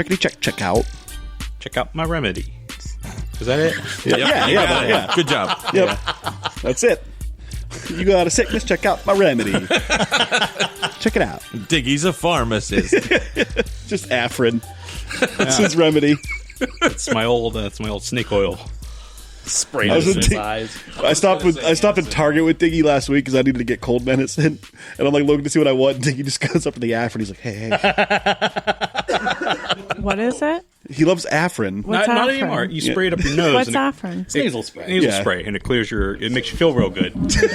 check out. Check out my remedy. Is that it? Yeah. Good job. Yep. That's it. You got a sickness, check out my remedy. Check it out. Diggy's a pharmacist. Just Afrin. That's his remedy. It's my old snake oil. Sprayed I was in a his dick. eyes. I stopped at Target with Diggy last week because I needed to get cold medicine, and I'm like looking to see what I want. And Diggy just goes up to the Afrin. He's like, "Hey." What is it? He loves Afrin. What's Not Afrin? anymore. You spray it up your nose. What's and Afrin? It's nasal spray. Nasal Yeah. spray, and it clears it makes you feel real good. Because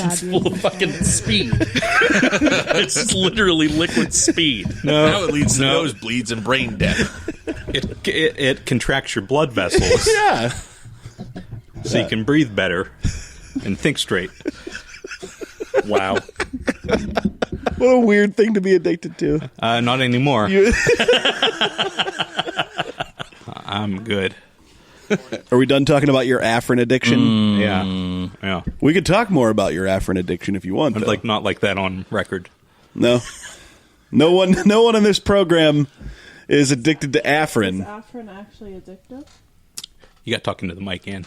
it's full of fucking speed. It's literally liquid speed. Now it leads to nosebleeds and brain death. It contracts your blood vessels, Yeah. so you can breathe better and think straight. Wow. What a weird thing to be addicted to. Not anymore. You- I'm good. Are we done talking about your Afrin addiction? Yeah. We could talk more about your Afrin addiction if you want. But though. not like that on record. No one in this program is addicted to Afrin. Afrin actually addictive? You got talking to the mic, Ann.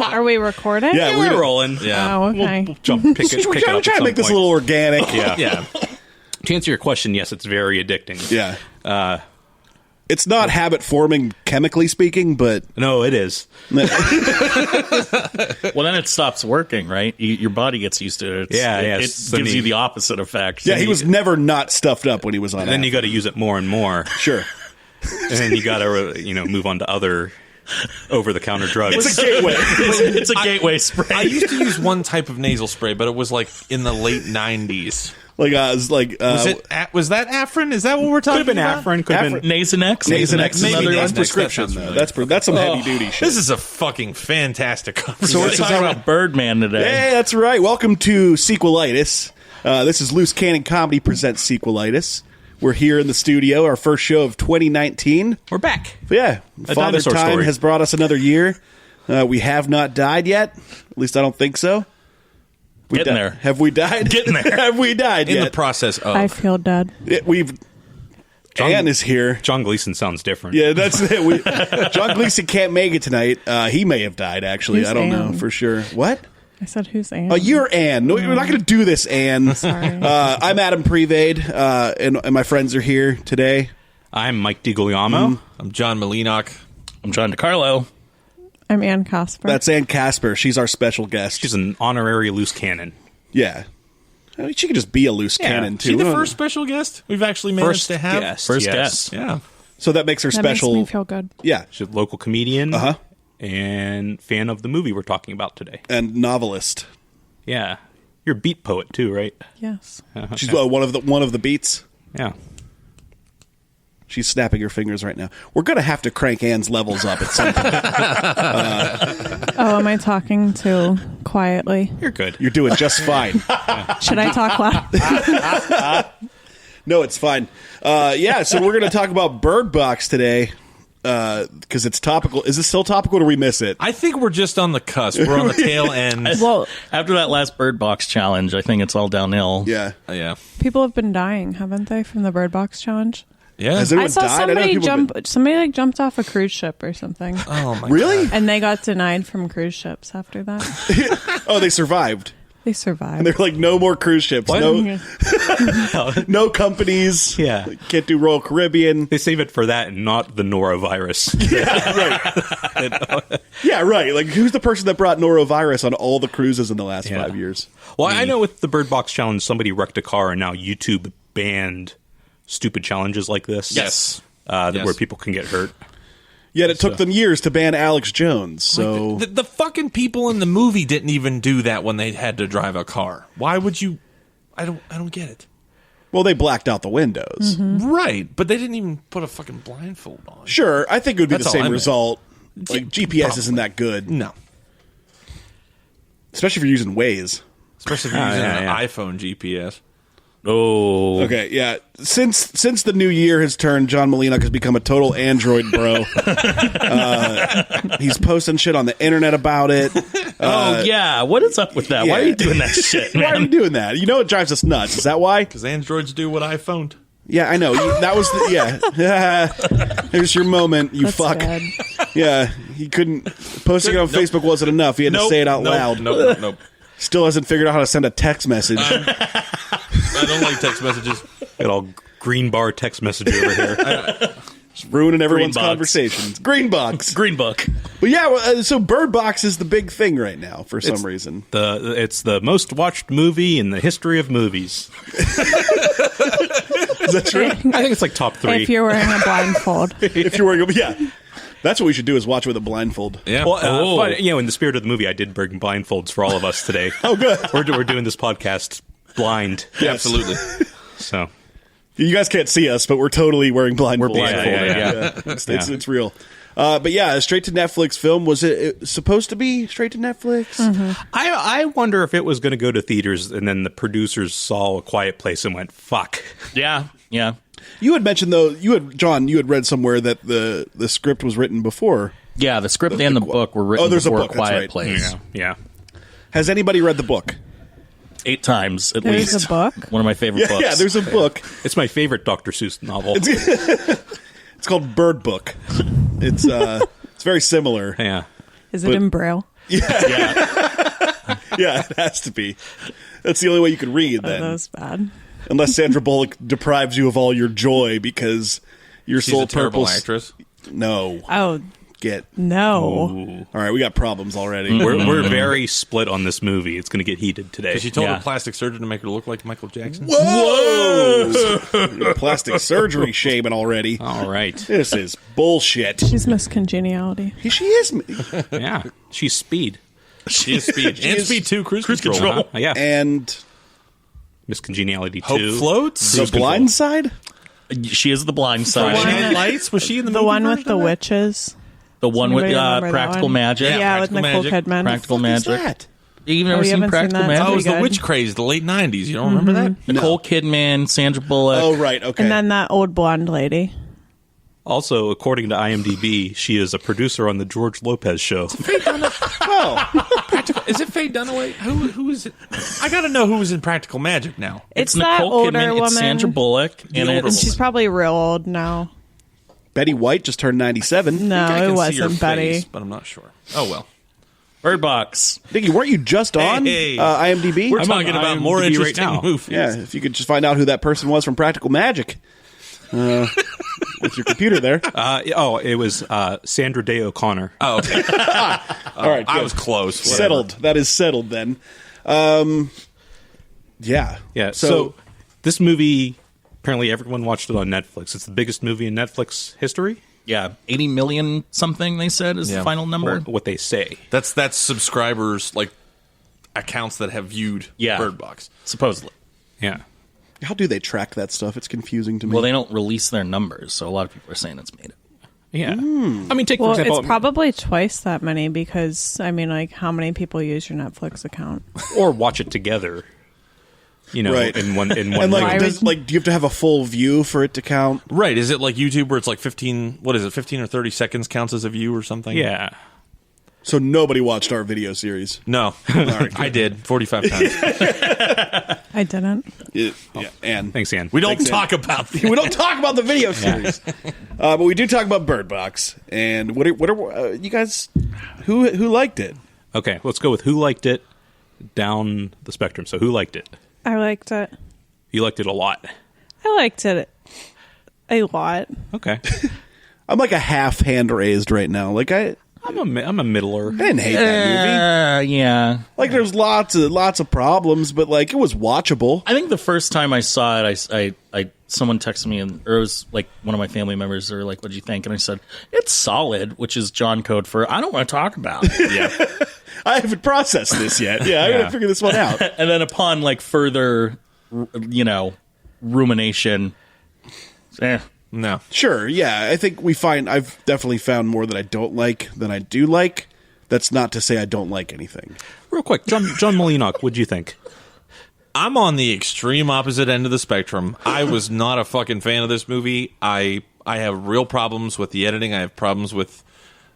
Are we recording? Yeah, We're rolling. Yeah. Oh, okay. We'll jump. Pick it. We're Pick it up trying at to make some this a point. little organic. Yeah. To answer your question, yes, it's very addicting. Yeah. It's not habit forming, chemically speaking, but No, it is. Well, then it stops working, right? Your body gets used to it. It So gives then you the opposite effect. yeah, he was never not stuffed up when he was on. And then Afrin. you got to use it more and more, Sure. and then you got to move on to other over-the-counter drugs. It's a gateway. It's a gateway spray. I used to use one type of nasal spray, but it was like in the late 90s. Was that Afrin? Is that what we're talking Could have been about? Afrin. Could have been. Nasonex? Nasonex is Maybe that's Nasonex, prescription, that's though. familiar. That's some heavy duty shit. This is a fucking fantastic conversation. So We're it's talking about Birdman today. Hey, that's right. Welcome to Sequelitis. This is Loose Cannon Comedy presents Sequelitis. We're here in the studio, our first show of 2019. We're back. But yeah, Father dinosaur Time story. has brought us another year. We have not died yet. At least I don't think so. Getting there. Have we died? Getting there. Have we died in yet? the process of. I feel dead. Anne is here. John Gleason sounds different. Yeah, that's it. John Gleason can't make it tonight. He may have died, actually. Who's I don't know Anne? for sure. What? I said, who's Anne? Oh, you're Anne. No, we're not going to do this, Anne. Sorry. I'm Adam Prevade, and my friends are here today. I'm Mike DiGuglielmo. I'm John Malinock. I'm John DiCarlo. I'm Anne Casper. That's Anne Casper. She's our special guest. She's an honorary loose cannon. Yeah. I mean, she could just be a loose cannon, too. Is she the first special guest we've actually managed to have? guest. First yes. guest. Yeah. So that makes her that special. makes me feel good. Yeah. She's a local comedian. Uh-huh. And fan of the movie we're talking about today. And novelist. Yeah. You're a beat poet too, right? Yes. She's one of the beats. Yeah. She's snapping her fingers right now. We're going to have to crank Anne's levels up at some point. Oh, am I talking too quietly? You're good. You're doing just fine. Should I talk loud? No, it's fine. Yeah, so we're going to talk about Bird Box today because it's topical. Is this still topical or do we miss it? I think we're just on the cusp. We're on the tail end. Well, After that last Bird Box challenge, I think it's all downhill. Yeah. Yeah. people have been dying, haven't they, from the Bird Box challenge? Yeah. Has anyone I saw died? I know somebody people have been- somebody jumped off a cruise ship or something. Oh, my Really? And they got denied from cruise ships after that. Oh, they survived. They survived. And they're like, no more cruise ships. No, no companies. Yeah. Can't do Royal Caribbean. They save it for that and not the norovirus. Yeah, right. Like, who's the person that brought norovirus on all the cruises in the last 5 years? Well, I know with the Bird Box Challenge, somebody wrecked a car and now YouTube banned stupid challenges like this. Yes. Where people can get hurt. Yet it took them years to ban Alex Jones. So Like, the fucking people in the movie didn't even do that when they had to drive a car. Why would you? I don't get it. well, they blacked out the windows. Right, but they didn't even put a fucking blindfold on. Sure, I think it would be That's the all I same meant. result. Like GPS Probably. isn't that good, No, especially if you're using Waze. especially if you're using yeah. an iPhone GPS. Oh. Okay, yeah. Since the new year has turned, John Malinock has become a total Android bro. He's posting shit on the internet about it. Oh, yeah. What is up with that? Why are yeah. you doing that shit, Why are you man? doing that? You know it drives us nuts. Is that why? Because androids do what iPhone Yeah, I know. That was Here's your moment, you That's fuck. bad. Yeah, he couldn't. Posting it on Facebook wasn't enough. He had to say it out loud. Nope. Still hasn't figured out how to send a text message. I don't like text messages. Got all green bar text message over here. Just ruining everyone's Green box. conversations. Green box. Green Book. But yeah, so Bird Box is the big thing right now for some reason. It's the most watched movie in the history of movies. Is that true? I think it's like top 3. If you're wearing a blindfold. If you're wearing, yeah, that's what we should do is watch with a blindfold. Yeah. Well, but, in the spirit of the movie, I did bring blindfolds for all of us today. Oh, good. We're doing this podcast blind. Yes. Absolutely. So You guys can't see us, but we're totally wearing blindfolds. We're blindfolded, Yeah. It's real. But yeah, a straight to Netflix film. Was it supposed to be straight to Netflix? Mm-hmm. I wonder if it was going to go to theaters, and then the producers saw A Quiet Place and went, "Fuck." Yeah. You had mentioned though, John, you had read somewhere that the script was written before. Yeah, the script and the book were written there's a before book, A that's Quiet right. Place. Yeah. Has anybody read the book? 8 times at There's least. a book? One of my favorite books. Yeah, there's a book. It's my favorite Dr. Seuss novel. It's called Bird Book. It's very similar. Yeah. Is it in Braille? Yeah, it has to be. That's the only way you can read Oh, then. that was bad. Unless Sandra Bullock deprives you of all your joy because your She's sole a terrible purpose. actress. No. Oh, Get. no. All right, we got problems already. We're very split on this movie. It's going to get heated today. Because she told Yeah. her plastic surgeon to make her look like Michael Jackson. Whoa! Plastic surgery shaming already. All right. This is bullshit. She's Miss Congeniality. She is. Yeah. She's Speed. She is Speed. And is- Speed 2 Cruise Control. Control. Yeah. And Miss Congeniality 2. Hope Floats. The Blind Side? She is the blind side. Shining Lights. Was she in the The movie one with version the of that? witches. The one with Anybody remember that Practical one? Magic. Yeah, with Practical Nicole Magic. Kidman. Practical What is Magic. that? You've Oh, never you seen haven't seen Practical that? Magic? Oh, it was the Pretty Witch good. Craze, the late 90s. You don't remember that? Nicole Kidman, Sandra Bullock. Oh, right. Okay. And then that old blonde lady. Also, according to IMDb, she is a producer on the George Lopez show. Is it Faye Dunaway? Who is it? I got to know who was in Practical Magic now. It's that Nicole older Kidman, woman. it's Sandra Bullock. And older it's, She's probably real old now. Betty White just turned 97. No, I it can see her wasn't Betty. face, but I'm not sure. Oh, well. Bird Box. Dickie, weren't you just on Hey. IMDb? We're I'm talking on about more IMDb right interesting now. movies. Yeah, if you could just find out who that person was from Practical Magic. With your computer there. It was Sandra Day O'Connor. Oh, okay. All right, I good. was close. Whatever. Settled. That is settled then. Yeah. Yeah. So this movie, apparently everyone watched it on Netflix. It's the biggest movie in Netflix history. Yeah, 80 million something they said is Yeah. the final number. Or what they say. That's subscribers, like accounts that have viewed Yeah. Bird Box. Supposedly. Yeah. How do they track that stuff? It's confusing to me. Well, they don't release their numbers, so a lot of people are saying it's made up. Yeah. I mean, take for Well, example, it's probably twice that many because, I mean, like, how many people use your Netflix account? or watch it together. You know, Right. in one and room. like, do you have to have a full view for it to count? Right. Is it like YouTube where it's like 15 or 30 seconds counts as a view or something? Yeah. So nobody watched our video series. No. I did 45 times. I didn't. Yeah, Anne. Thanks, Ann. We don't Thanks, talk about We don't talk about the video series, but we do talk about Bird Box. And what are you guys? Who liked it? Okay, let's go with who liked it down the spectrum. So who liked it? I liked it. You liked it a lot. I liked it a lot. Okay. I'm like a half hand raised right now. Like I I'm a middler. didn't hate that movie. Yeah. Like there's lots of problems, but like it was watchable. I think the first time I saw it, I someone texted me, and or it was like one of my family members, or like, "What'd you think?" And I said, "It's solid," which is John code for I don't want to talk about it. Yeah. I haven't processed this yet. Yeah, I gotta figure this one out. And then upon like further, rumination, No. Sure, yeah. I think I've definitely found more that I don't like than I do like. That's not to say I don't like anything. Real quick, John Molinock, what'd you think? I'm on the extreme opposite end of the spectrum. I was not a fucking fan of this movie. I have real problems with the editing. I have problems with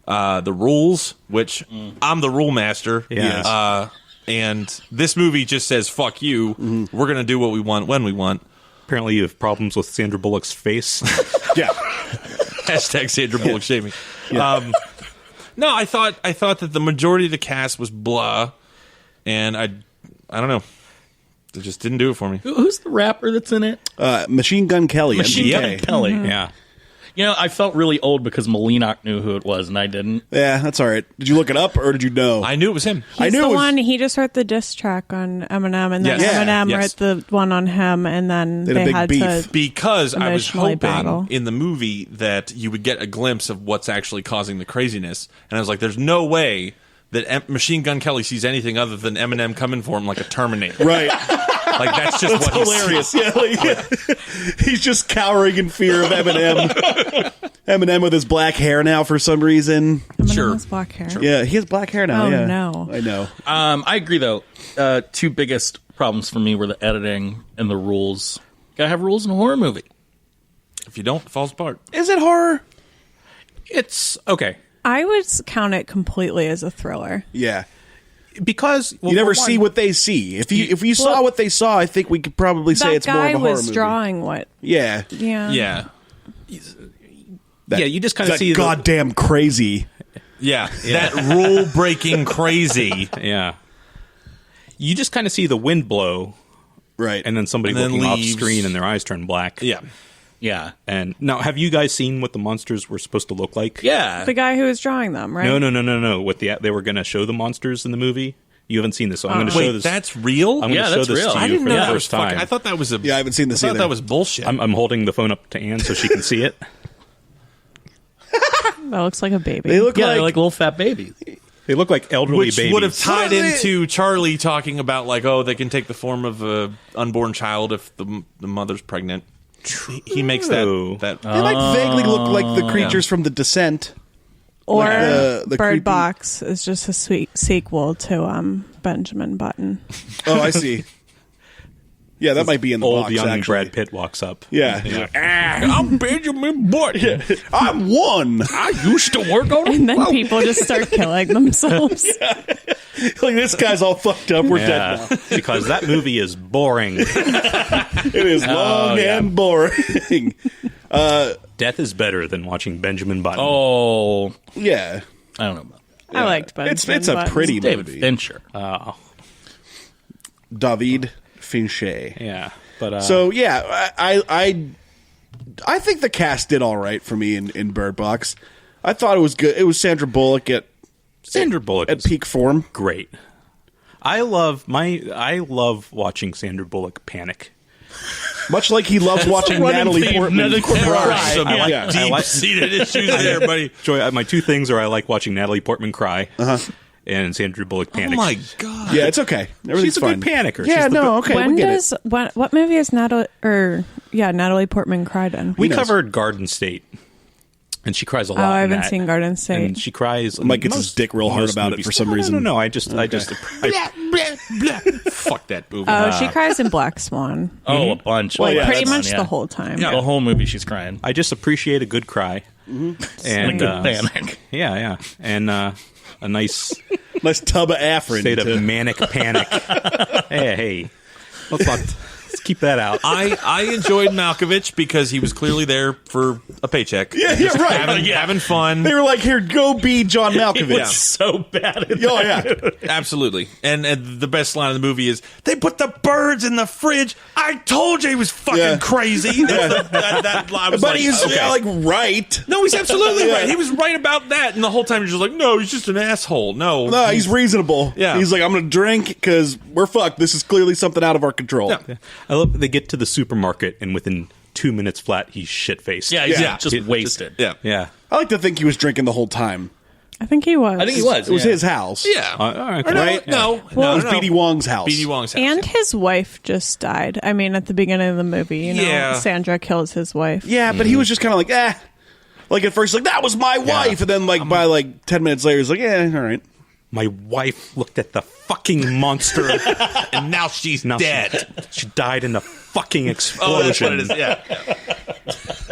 the rules, which I'm the rule master. Yes. And this movie just says, fuck you. We're going to do what we want when we want. Apparently, you have problems with Sandra Bullock's face. Yeah. Hashtag Sandra Bullock shaming. No, I thought that the majority of the cast was blah, and I don't know. It just didn't do it for me. Who's the rapper that's in it? Machine Gun Kelly. Machine Gun MGK. Kelly. Yeah. You know, I felt really old because Malinak knew who it was, and I didn't. Yeah, that's all right. Did you look it up, or did you know? I knew it was him. I He's knew the it was- one. He just wrote the diss track on Eminem, and then Yes. Yeah. Eminem Yes. wrote the one on him, and then They had a they big had beef. to. Because I was Emotionally hoping battle. in the movie that you would get a glimpse of what's actually causing the craziness. And I was like, there's no way that Machine Gun Kelly sees anything other than Eminem coming for him like a Terminator. Right. Like, that's just what Hilarious. Yeah, he's just cowering in fear of Eminem. Eminem with his black hair now for some reason. Eminem Sure. has black hair. Yeah, he has black hair now. Oh, yeah. no. I know. I agree, though. Two biggest problems for me were the editing and the rules. Gotta have rules in a horror movie. If you don't, it falls apart. Is it horror? It's okay. I would count it completely as a thriller. Yeah. Because You never see what they see. If you saw Well, what they saw, I think we could probably say That it's more of guy a horror was movie. drawing what? Yeah. Yeah. Yeah. Yeah, you just kind of That see goddamn crazy. Yeah. That rule-breaking crazy. Yeah. You just kind of see the wind blow, Right. and then somebody And then looking off leaves. screen and their eyes turn black. Yeah. Yeah. And now, have you guys seen what the monsters were supposed to look like? Yeah. The guy who was drawing them, right? No. What they were going to show the monsters in the movie. You haven't seen this, so I'm going to show Wait, this. that's real? I'm going Yeah, to show that's this real. to I you didn't for know the that was first fucking. time. I thought that was a. Yeah, I haven't seen this I thought either. that was bullshit. I'm holding the phone up to Anne so she can see it. That looks like a baby. They look Yeah, like, they're like little fat babies. They look like elderly which babies. would have tied What are they- into Charlie talking about like, oh, they can take the form of a unborn child if the mother's pregnant. He makes True. that. they like vaguely look like the creatures from The Descent. Or Like the Bird creepy- Box is just a sweet sequel to Benjamin Button. Oh, I see. Yeah, that might be in the Old box, young actually. Brad Pitt walks up. Yeah. I'm Benjamin Button. I'm one. I used to work on And then people just start killing themselves. Like, this guy's all fucked up. We're dead now. Because that movie is boring. It is long and boring. Death is better than watching Benjamin Button. Oh, Yeah. I don't know about I liked Benjamin It's a Button. pretty David movie. Fincher. David Fincher. Yeah. But So yeah, I think the cast did all right for me in Bird Box. I thought it was good. It was Sandra Bullock Sandra Bullock at is peak form. great. I love watching Sandra Bullock panic. Much like he loves watching running Natalie theme. Portman There There are cry. some Yeah. deep-seated issues there, buddy. Joy, my two things are I like watching Natalie Portman cry and Sandra Bullock panic. Oh my god! Yeah, it's okay. Everything's She's a fine. good panicker. Yeah, She's the no, okay, When we get does it. what movie is Natalie Portman cried in? We knows? covered Garden State, and she cries a lot. Oh, I in haven't that. seen Garden State. And she cries. in Mike gets his most- dick real hard most about it movies. for some No, reason. No, I just Fuck that movie. Oh, she cries in Black Swan. Oh, a bunch. Well, yeah, Pretty that's- much the whole time. Yeah. The whole movie, she's crying. I just appreciate a good cry. And And good panic. yeah, and a nice Nice tub of Afrin. state to- of manic panic. hey, let's keep that out. I enjoyed Malkovich because he was clearly there for a paycheck. Yeah, yeah, right. Having fun. They were like, "Here, go be John Malkovich." Yeah. So bad. In Oh yeah. Absolutely. And the best line of the movie is, they put the birds in the fridge. I told you he was fucking Yeah. crazy. That line was But like, he's okay. like right. No, he's absolutely Yeah. right. He was right about that. And the whole time you're just like, no, he's just an asshole. No. No, he's reasonable. Yeah. He's like, I'm going to drink because we're fucked. This is clearly something out of our control. Yeah. I love they get to the supermarket and within 2 minutes flat he's shit faced. Yeah, he's Yeah. just wasted. Yeah. yeah. I like to think he was drinking the whole time. I think he was. I think he was. It was yeah. his house. Yeah. All right, Or no, right? no. Well, It was B.D. Wong's house. B.D. Wong's house. And his wife just died. I mean, at the beginning of the movie, Yeah. Sandra kills his wife. Yeah, but he was just kind of like, eh. Like at first, like, that was my wife. And then, like, by like 10 minutes later, he's like, yeah, all right. My wife looked at the fucking monster and now she's Now dead. She died in a fucking explosion. Oh, that's what it is. Yeah.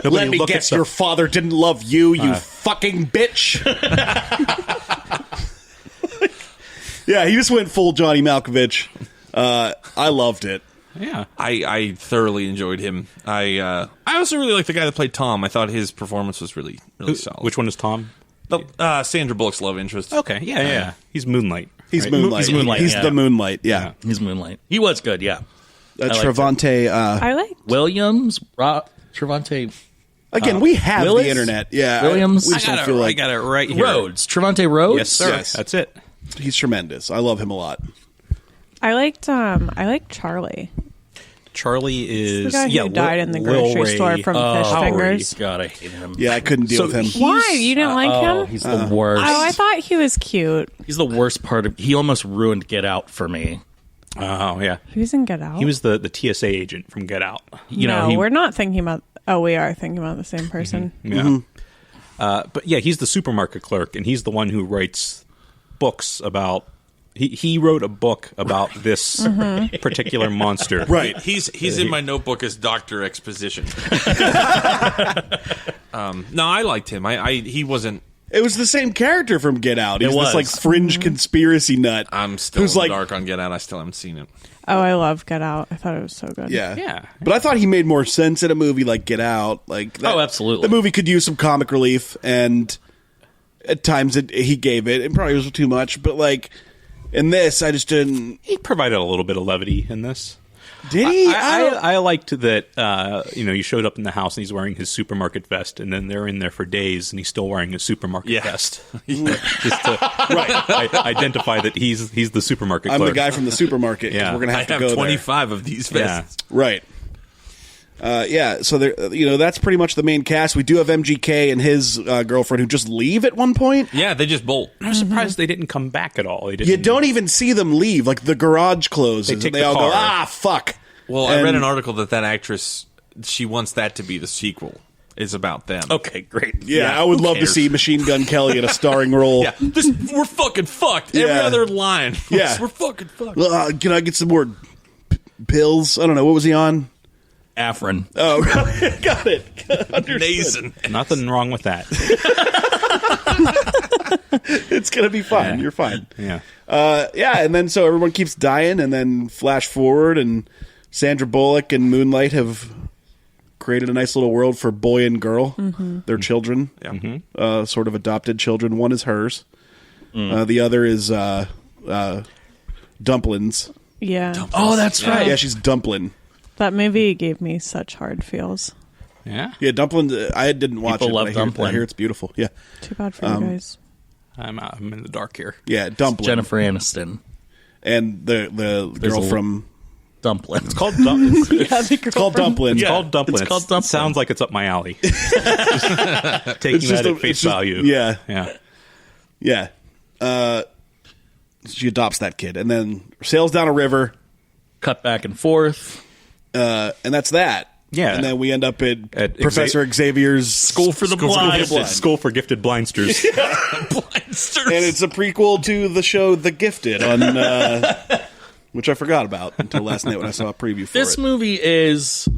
Nobody Let me look guess, at the- your father didn't love you, you fucking bitch. Yeah, he just went full Johnny Malkovich. I loved it. Yeah. I thoroughly enjoyed him. I also really like the guy that played Tom. I thought his performance was really solid. Which one is Tom? Sandra Bullock's love interest. Okay, yeah. He's Moonlight. He's right? Moonlight. He's Moonlight, He's yeah. the Moonlight. Yeah. He's Moonlight. He was good, yeah. Trevante. I like. Williams, Trevante Again, we have Willis? the internet. Yeah. Williams? We just don't feel I like got it right here. Rhodes. Trevante Rhodes? Yes, sir. Yes. That's it. he's tremendous. I love him a lot. I liked. I like Charlie. Charlie is The guy who died in the Lil grocery Ray. store from Fish Fingers. God, I hate him. Yeah, I couldn't deal with him. Why? You didn't like him? He's the worst. Oh, I thought he was cute. He's the worst part of. He almost ruined Get Out for me. Oh, yeah. He was in Get Out. He was the TSA agent from Get Out. We're not thinking about. Oh, we are thinking about the same person. Yeah. But yeah, he's the supermarket clerk, and he's the one who writes books about. He wrote a book about this particular monster. Right. He's in my notebook as Dr. Exposition. No, I liked him. He wasn't. It was the same character from Get Out. He's It this like was. fringe conspiracy nut. I'm still who's in the like, dark on Get Out. I still haven't seen it. Oh, I love Get Out. I thought it was so good. yeah, Yeah. But I thought he made more sense in a movie like Get Out. Like, Oh, absolutely. The movie could use some comic relief, and at times he gave it. It probably was too much, but like in this, I just didn't. He provided a little bit of levity in this. Did he? I liked that, he showed up in the house and he's wearing his supermarket vest, and then they're in there for days and he's still wearing his supermarket vest. Just to identify that he's the supermarket I'm clerk. the guy from the supermarket. Yeah. We're gonna I have to have go 25 of these vests. there. Right. So there, that's pretty much the main cast. We do have MGK and his girlfriend who just leave at one point. Yeah, they just bolt. I was surprised they didn't come back at all. They didn't, You don't even see them leave. Like the garage closes, They and take they the all go, car. fuck. Well, I read And- an article that actress, she wants that to be the sequel. Is about them. Okay, great. Yeah, I would who love to cares? see Machine Gun Kelly in a starring role. Yeah, we're fucking fucked. Every Yeah. other line. Yeah. We're fucking fucked. Can I get some more pills? I don't know. What was he on? Afrin. Oh, got it. Understood. Nason. Nothing wrong with that. It's gonna be fine. You're fine. Yeah. And then so everyone keeps dying, and then flash forward, and Sandra Bullock and Moonlight have created a nice little world for boy and girl, their children, sort of adopted children. One is hers, the other is Dumplings. Yeah. Oh, that's right. Yeah, she's Dumpling. That movie gave me such hard feels. Yeah. Yeah, Dumplings. I didn't watch People it. love but I hear, Dumpling. I hear it's beautiful. Yeah, Too bad for you guys. I'm in the dark here. yeah, Dumpling. Jennifer Aniston. And the girl from Dumpling. It's called Dumpling. it's called Dumpling. It's called Dumpling. It's called Dumpling. Sounds like it's up my alley. Just taking that at face value. Yeah, Yeah. yeah. She adopts that kid, and then sails down a river, Cut back and forth. and that's that. Yeah. and then we end up at At Professor Xavier's School for the Blind. School for Gifted Blindsters. Blindsters. and it's a prequel to the show The Gifted on. Which I forgot about until last night when I saw a preview for This it. movie is.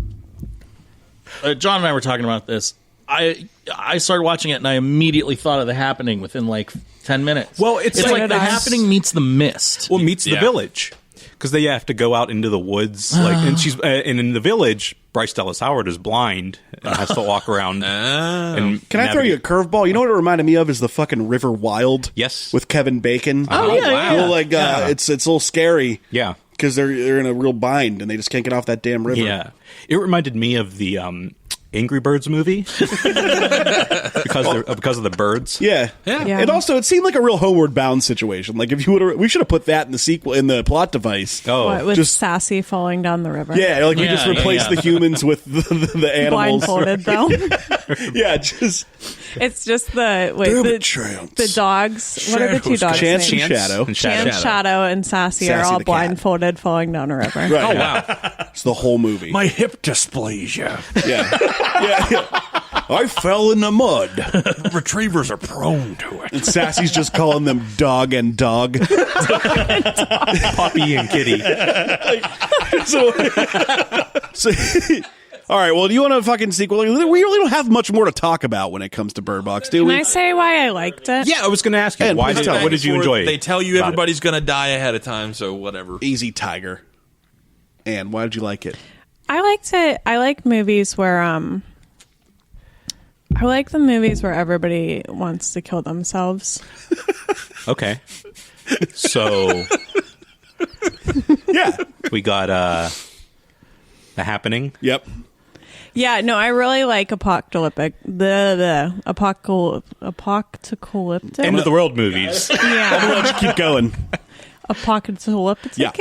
John and I were talking about this. I started watching it and I immediately thought of The Happening within like 10 minutes. Well, it's it's like like The it is. Happening meets The Mist. Well, meets the Yeah. village. Because they have to go out into the woods, and she's and in the village, Bryce Dallas Howard is blind and has to walk around. And Can I throw you a curveball? You know what it reminded me of is the fucking River Wild. Yes. with Kevin Bacon. Oh, yeah, wow. yeah. Well, like it's a little scary. Yeah. because they're in a real bind and they just can't get off that damn river. Yeah, it reminded me of the Angry Birds movie because of the birds. Yeah. Yeah. And also, it seemed like a real Homeward Bound situation. Like if you would, we should have put that in the sequel in the plot device. Oh, With just- Sassy falling down the river. Yeah, like we Yeah, just replaced yeah. the humans with the animals. Blindfolded though. Yeah, just It's just the Damn it, Chance. the dogs. What are the two dogs? Chance names? and Shadow. and Chance, Shadow, and Sassy are Sassy all the cat. blindfolded falling down a river. Right. Oh, wow. It's the whole movie. My hip dysplasia. Yeah. Yeah. I fell in the mud. Retrievers are prone to it. And Sassy's just calling them dog and dog. Poppy and Kitty. So all right, well, do you want to fucking sequel? We really don't have much more to talk about when it comes to Bird Box, do Can we? I say why I liked it? Yeah, I was going to ask you, Ed, why please did tell me. what did you enjoy? They tell you about it? everybody's going to die ahead of time, so whatever. Easy Tiger. Anne, why did you like it? I like movies where I like the movies where everybody wants to kill themselves. Okay. So Yeah. we got The Happening. Yep. Yeah, no, I really like apocalyptic. Apocalyptic. End of the world movies. Yeah, Let's keep going. apocalyptic. Yeah.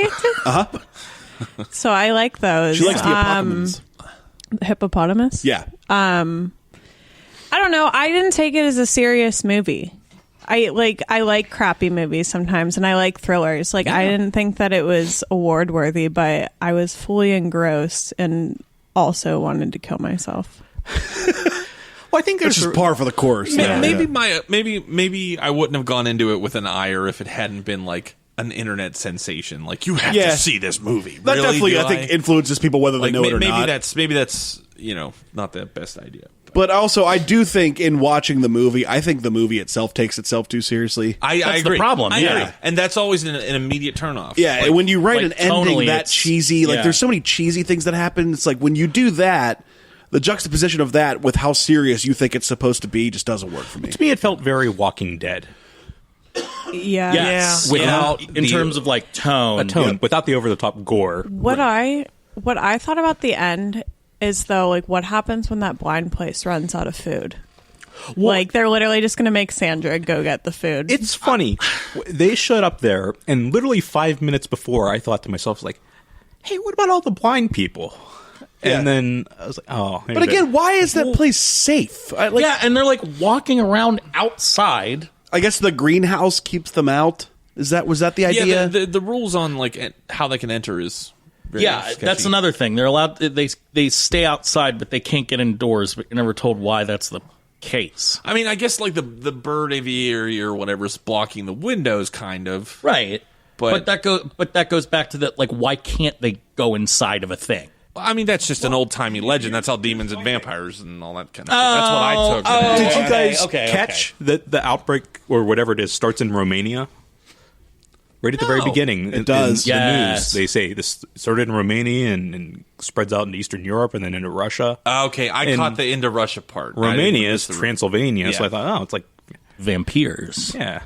So I like those. She likes the apocalypse. Hippopotamus. Yeah. I don't know. I didn't take it as a serious movie. I like crappy movies sometimes, and I like thrillers. Like I didn't think that it was award worthy, but I was fully engrossed and also wanted to kill myself. Well, I think It's just par for the course. Maybe I wouldn't have gone into it with an ire if it hadn't been like an internet sensation. Like, you have to see this movie. That Really? definitely, Do I think, influences people whether they know it or maybe not. Maybe that's not the best idea. But also, I do think in watching the movie, I think the movie itself takes itself too seriously. I That's agree. the problem, I yeah. agree. And that's always an immediate turnoff. Yeah, Like, when you write like, an ending tonally, that it's- cheesy, like yeah. there's so many cheesy things that happen. It's like when you do that, the juxtaposition of that with how serious you think it's supposed to be just doesn't work for me. to me, it felt very Walking Dead. Yeah. Yes. Without in the- terms of like tone. Without the over the top gore. What I thought about the end is though, like, what happens when that blind place runs out of food? Like, they're literally just going to make Sandra go get the food. It's funny. They showed up there, and literally 5 minutes before, I thought to myself, like, hey, what about all the blind people? And then I was like, oh. But again, why is that place safe? Yeah, and they're like walking around outside. I guess the greenhouse keeps them out. Was that the idea? Yeah, the rules on like how they can enter is very sketchy. That's another thing. They're allowed. They stay outside, but they can't get indoors. But you're never told why that's the case. I mean, I guess like the bird aviary or whatever is blocking the windows, kind of. Right. But that goes back to that. Like, why can't they go inside of a thing? I mean, that's just an old timey legend. That's how demons and vampires and all that kind of shit. That's what I took. Did you guys okay, catch that the outbreak or whatever it is starts in Romania? Right at the very beginning. It does. In the Yes. news, they say this started in Romania and spreads out into Eastern Europe and then into Russia. Okay, I And caught the into Russia part. I Romania didn't is miss the- Transylvania, so Yeah. I thought, oh, it's like, Vampires. yeah.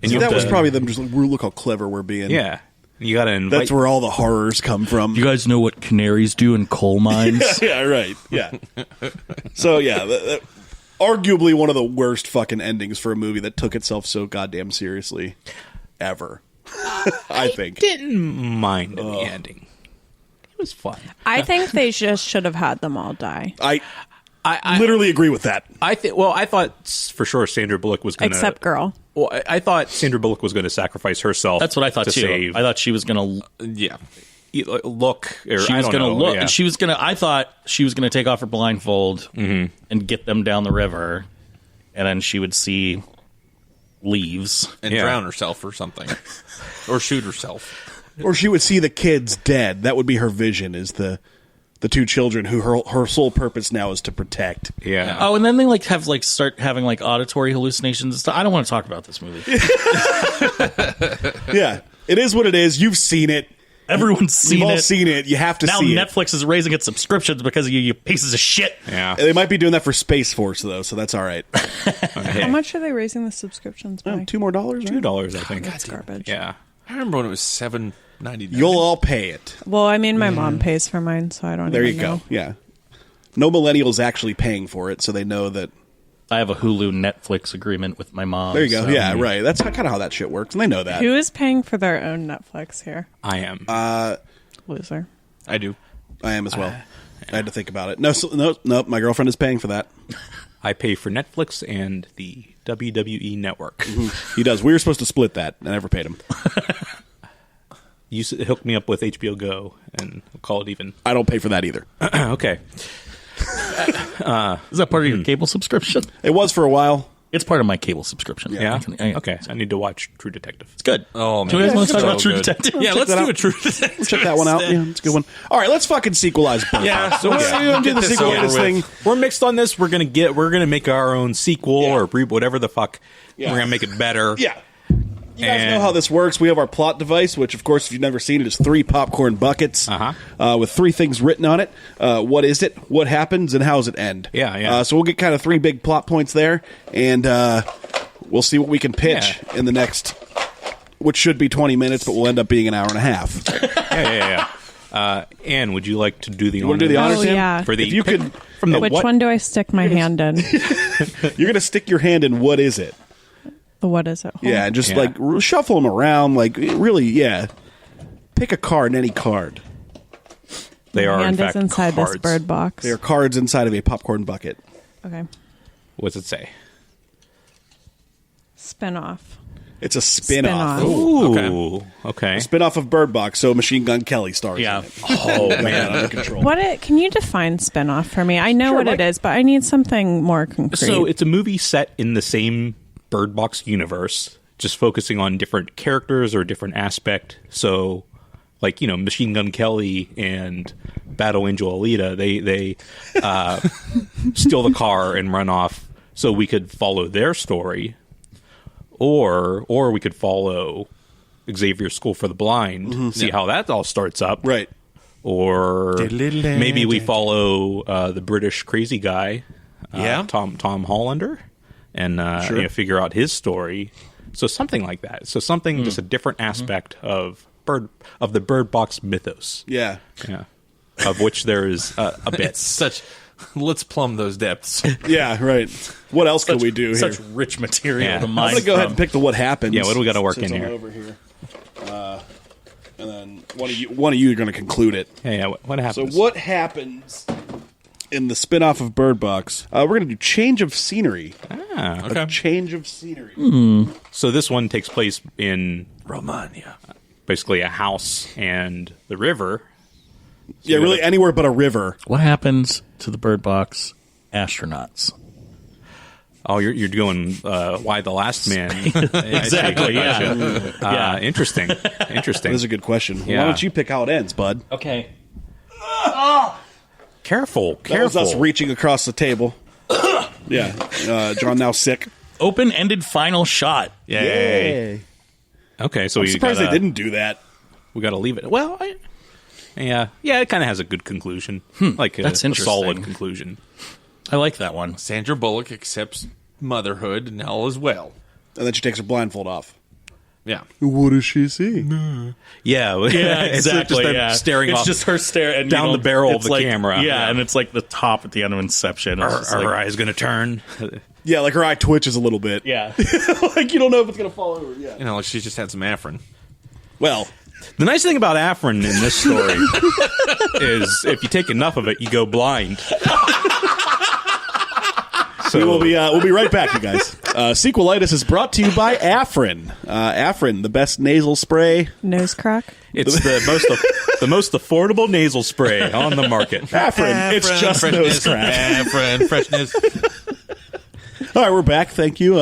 And See, you that have was to- probably them just like, look how clever we're being. Yeah. You got to invite. That's where all the horrors come from. You guys know what canaries do in coal mines? Yeah, right. Yeah. So, yeah, arguably one of the worst fucking endings for a movie that took itself so goddamn seriously ever. I think. didn't mind the ending. It was fun. I think they just should have had them all die. I literally agree with that. I thought for sure Sandra Bullock was going to. Except girl. Well, I thought Sandra Bullock was going to sacrifice herself. That's what I thought to too. Save, I thought she was going to. Yeah. look. Or, She I was don't going to know, look. yeah. She was going to. I thought she was going to take off her blindfold and get them down the river, and then she would see leaves. And drown herself or something. Or shoot herself. Or she would see the kids dead. That would be her vision, is the two children who her sole purpose now is to protect. Yeah. Oh, and then they start having like auditory hallucinations and stuff. I don't want to talk about this movie. Yeah. It is what it is. You've seen it. Everyone's seen You've all it. seen it. You have to Now see Netflix is raising its subscriptions because of you pieces of shit. Yeah. it. They might be doing that for Space Force, though, so that's all right. How much are they raising the subscriptions by? $2 more, right? $2, I think. That's garbage. Yeah. I remember when it was $7.99. You'll all pay it. Well, I mean, my mom pays for mine, so I don't There even you know. go. Yeah. No millennials actually paying for it, so they know that. I have a Hulu Netflix agreement with my mom. There you go. so- Yeah, right. That's kind of how that shit works, and they know that. Who is paying for their own Netflix here? I am. Loser. I do. I am as well. I had to think about it. No. My girlfriend is paying for that. I pay for Netflix and the WWE Network. He does. We were supposed to split that. I never paid him. You hooked me up with HBO Go, and we'll call it even. I don't pay for that either. Okay. Is that part of your cable subscription? It was for a while. It's part of my cable subscription. Yeah? I- Okay. I need to watch True Detective. It's good. Oh, man. Do you guys want to Yeah, talk about so True good. Detective? Yeah, let's that do out. a True Detective. Check that one out. Yeah, it's a good one. All right, let's fucking sequelize. Yeah, so we're gonna do the get this sequelitis over thing. with. We're mixed on this. We're gonna make our own sequel Yeah. or whatever the fuck. Yeah. We're gonna make it better. Yeah. You guys know how this works. We have our plot device, which, of course, if you've never seen it, is 3 popcorn buckets with 3 things written on it. What is it? What happens? And how does it end? Yeah. So we'll get kind of 3 big plot points there, and we'll see what we can pitch in the next, which should be 20 minutes, but will end up being an hour and a half. Anne, would you like to do the honors? You want to do the honors, Tim? Yeah. For the, if you could, from the Which what? one do I stick my hand in? You're going to stick your hand in what is it? The what is it? Yeah, and just like shuffle them around, like really, pick a card, any card. They My are hand in fact is inside cards. this bird box. They are cards inside of a popcorn bucket. Okay. What's it say? Spin-off. It's a spin-off. Ooh, okay. Spin-off of Bird Box, so Machine Gun Kelly stars in it. Oh, man. Under control. Can you define spin-off for me? I know what it is, but I need something more concrete. So it's a movie set in the same Bird Box universe, just focusing on different characters or different aspect. So, like, Machine Gun Kelly and Battle Angel Alita, they steal the car and run off, so we could follow their story, or we could follow Xavier's School for the Blind, see how that all starts up, Right. Or maybe we follow the British crazy guy, Tom Hollander, and figure out his story. So something like that. So something just a different aspect of the Bird Box mythos. Yeah. Of which there is a bit. Let's plumb those depths. Yeah, right. What else could we do here? Such rich material to I'm mine going to go ahead from. and pick the what happens. Yeah, what do we got to work since in I'm here? over here. And then one of you are going to conclude it. Yeah, what happens? So what happens in the spin-off of Bird Box? We're going to do change of scenery. Okay. A change of scenery. So this one takes place in Romania. basically a house and the river. So Yeah, really anywhere but a river. What happens to the Bird Box astronauts? Oh, you're going Why the Last Man. Exactly, yeah. Interesting. That is a good question. Yeah. Why don't you pick how it ends, bud? Okay. Careful. That was us reaching across the table. Yeah. John now sick. Open-ended final shot. Yay. Okay, so I'm surprised they didn't do that. We got to leave it. Well, it kind of has a good conclusion. Like that's a interesting. solid conclusion. I like that one. Sandra Bullock accepts motherhood and all is well. And then she takes her blindfold off. Yeah. What does she see? Yeah, it's just them staring it's off. just her staring down the barrel of the camera. Yeah, and it's like the top at the end of Inception. It's Are her eyes going to turn? Yeah, like her eye twitches a little bit. yeah. Like you don't know if it's going to fall over. Yeah. Like she's just had some Afrin. Well, The nice thing about Afrin in this story is if you take enough of it, you go blind. So we'll be right back, you guys. Sequelitis is brought to you by Afrin. Afrin, the best nasal spray. Nose crack. it's the most affordable nasal spray on the market. Afrin, it's just nose crack. Afrin, freshness. All right, we're back. Thank you.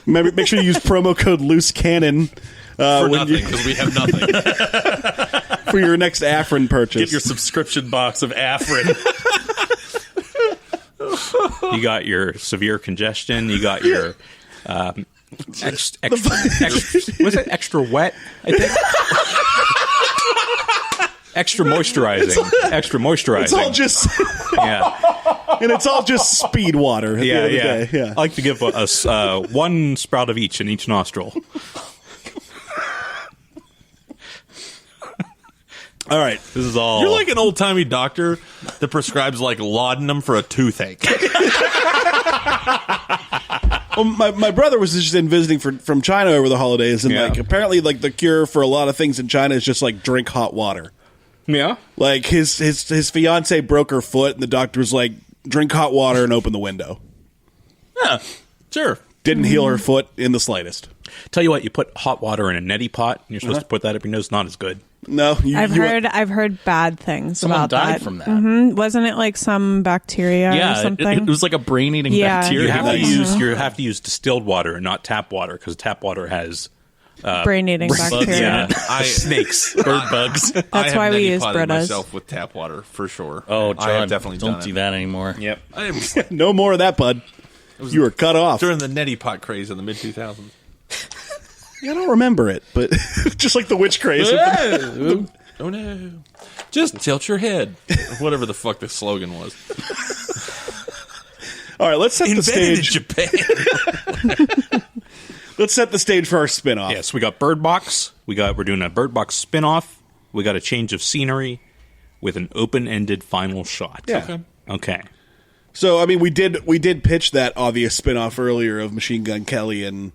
Make sure you use promo code LooseCannon For nothing, because we have nothing. for your next Afrin purchase. Get your subscription box of Afrin. You got your severe congestion. You got your extra was it extra wet? I think. Extra moisturizing. It's all just Yeah. and it's all just speed water. At the end of the day. Yeah. I like to give us one sprout of each in each nostril. All right. This is all. You're like an old-timey doctor that prescribes, like, laudanum for a toothache. Well, my brother was just in visiting from China over the holidays, and like apparently, like the cure for a lot of things in China is just like drink hot water. Yeah. Like his fiance broke her foot, and the doctor was like, drink hot water and open the window. Yeah, sure. Didn't heal her foot in the slightest. Tell you what, you put hot water in a neti pot, and you're supposed to put that up your nose. Not as good. No, I've heard bad things Someone about died that. from that. Mm-hmm. Wasn't it like some bacteria or Yeah, something? it was like a brain-eating Yeah. bacteria. You have to use distilled water and not tap water because tap water has brain-eating bacteria. snakes. Bird bugs. That's why we use Brita's Britas. myself with tap water for sure. Oh, I John, have definitely don't done do it. that anymore. Yep. I was no more of that, bud. You were cut off. during the neti pot craze in the mid 2000s. I don't remember it, but just like the witch craze. Oh no! Just tilt your head, or whatever the fuck the slogan was. All right, let's set the Invented in stage. Japan. Let's set the stage for our spin-off. Yes, we got Bird Box. We're doing a Bird Box spin-off. We got a change of scenery with an open-ended final shot. Yeah. Okay. So, I mean, we did pitch that obvious spin-off earlier of Machine Gun Kelly and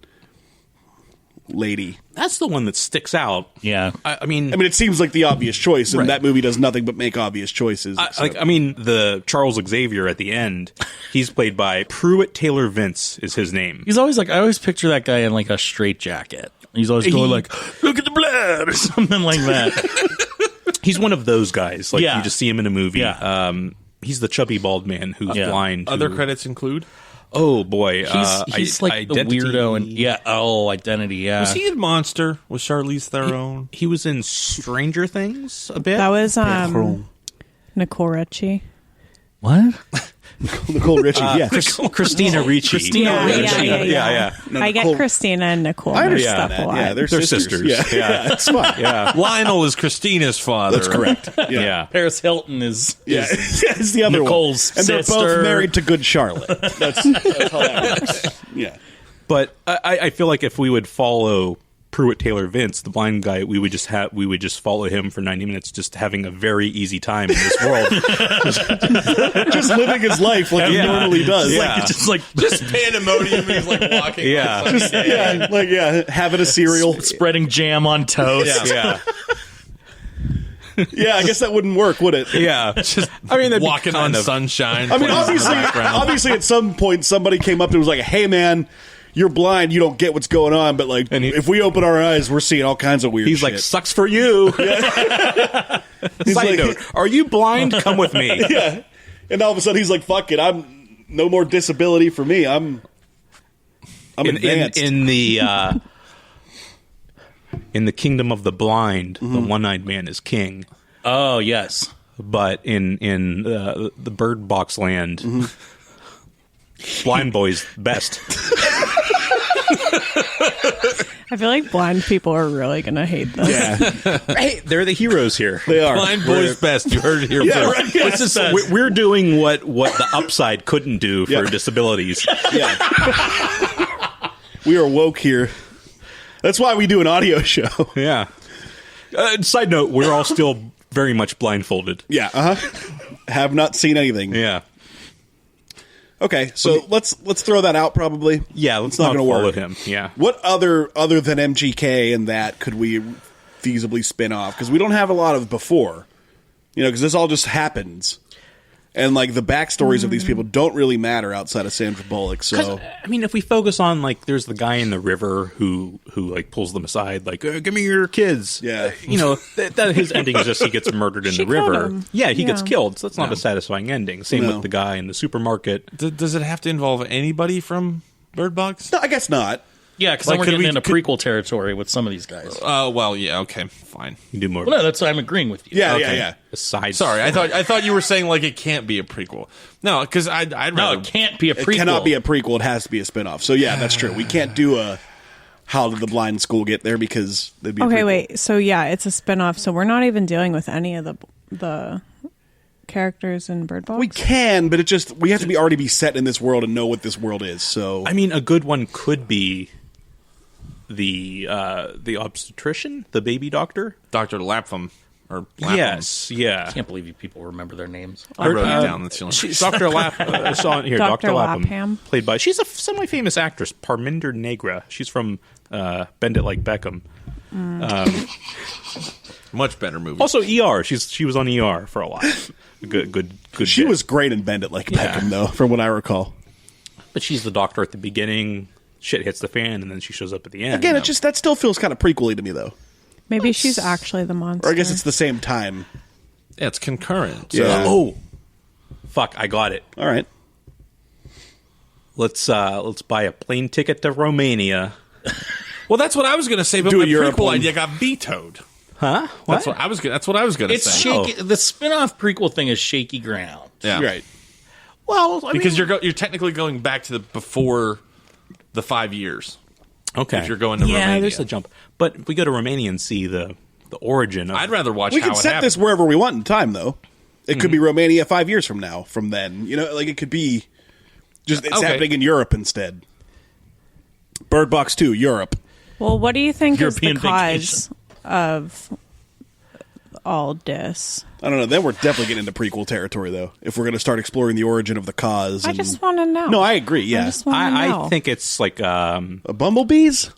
Lady. That's the one that sticks out. Yeah. I mean, it seems like the obvious choice, and Right. that movie does nothing but make obvious choices. the Charles Xavier at the end, he's played by Pruitt Taylor Vince is his name. He's always like, I always picture that guy in like a straitjacket. He's always going like, look at the blood, or something like that. He's one of those guys. Like, Yeah. you just see him in a movie. Yeah. He's the chubby bald man who's blind. Other who- credits include. Oh, boy. He's like the Identity. weirdo, and Identity. Yeah, Was he in Monster with Charlize Theron? He was in Stranger Things a bit. That was Nicole Richie. what? Nicole Richie, yeah. Christina Ricci. Christina Ricci. Yeah. No, I get Nicole- Christina and Nicole. I mixed understand up that. a lot. Yeah, they're They're sisters. sisters. Yeah, it's fine. Yeah. Lionel is Christina's father. That's correct. Yeah. Paris Hilton is Yeah, it's the other Nicole's one. And they're sister. both married to Good Charlotte. That's how that works. Yeah. But I feel like if we would follow Pruitt Taylor Vince, the blind guy, we would just follow him for 90 minutes, just having a very easy time in this world. Just living his life like he normally does. Yeah. Just pandemonium. He's like walking. Yeah. Having a cereal. spreading jam on toast. Yeah. Yeah, I guess that wouldn't work, would it? Yeah. I mean, that'd be Walking on kind of- sunshine. I mean, plays in the obviously, background. at some point, somebody came up and was like, "Hey, man, you're blind. You don't get what's going on. But like, if we open our eyes, we're seeing all kinds of weird He's shit." like, sucks for you. He's Side like- note, are you blind? Come with me. yeah. And all of a sudden, he's like, "Fuck it, I'm no more disability for me. I'm advanced." In the kingdom of the blind, the one-eyed man is king. Oh yes. But in the Bird Box land, blind boy's best. I feel like blind people are really going to hate this. yeah, Hey, they're the heroes here. they are. Blind boy's best. You heard it here Yeah, first. right. Yeah, It's just- we're doing what the upside couldn't do for Yeah. disabilities. Yeah. We are woke here. That's why we do an audio show. Yeah. Side note, we're all still very much blindfolded. Yeah. Have not seen anything. Yeah. Okay, so let's throw that out. Probably. Yeah, let's It's not not gonna follow work. him. Yeah. What other than MGK and that could we feasibly spin off? Because we don't have a lot of before, because this all just happens, and like the backstories of these people don't really matter outside of Sandra Bullock. So I mean, if we focus on like, there's the guy in the river who like pulls them aside, like, give me your kids. Yeah. That his ending is just he gets murdered in She the river. killed him. Yeah, he gets Yeah. killed. So that's not a satisfying ending. Same No. with the guy in the supermarket. Does it have to involve anybody from Bird Box? no, I guess not. Yeah, because Like, we're could getting we- into prequel territory with some of these guys. Well, yeah, okay, fine. You do more. Well, no, that's why I'm agreeing with you. Yeah, Okay. yeah. Aside. Sorry, I thought you were saying like it can't be a prequel. No, because I'd No, rather. it can't be a It prequel. cannot be a prequel. It has to be a spinoff. So yeah, that's true. We can't do a How Did the Blind School Get There because they'd be a Okay, prequel. wait. So yeah, it's a spinoff. So we're not even dealing with any of the characters in Bird Box. We can, but we have to already be set in this world and know what this world is. So I mean, a good one could be the obstetrician, the baby doctor. Dr. Lapham or Lapham. Yes, yeah. I can't believe you people remember their names. I wrote it down. That's the only. Dr. Lapham. I saw it here. Dr. Dr. Lapham, Lapham. played by. She's a semi-famous actress, Parminder Negra. She's from Bend It Like Beckham. Much better movie. Also, ER. She was on ER for a while. Good. she bit. was great in Bend It Like Beckham, though, from what I recall. But she's the doctor at the beginning. Shit hits the fan, and then she shows up at the end. Again, that still feels kind of prequely to me, though. Maybe she's actually the monster. Or I guess it's the same time. Yeah, it's concurrent. Yeah. Oh, fuck! I got it. All right. Let's buy a plane ticket to Romania. Well, that's what I was going to say, but Do my a Europe prequel one. idea got vetoed. Huh? That's what I was. That's what I was going to It's say. shaky. The spin-off prequel thing is shaky ground. Yeah. Right. Well, Because you're technically going back to the before the 5 years. Okay. If you're going to Romania. there's a jump. But if we go to Romania and see the origin of... I'd rather watch We how can it set happened. this wherever we want in time, though. It could be Romania 5 years from now, from then. You know, like it could be just it's happening in Europe instead. Bird Box 2, Europe. Well, what do you think European is the cause of all this? I don't know. Then we're definitely getting into prequel territory, though. If we're going to start exploring the origin of the cause. I just want to know. No, I agree. Yeah, I just want to know. I think it's like... bumblebees.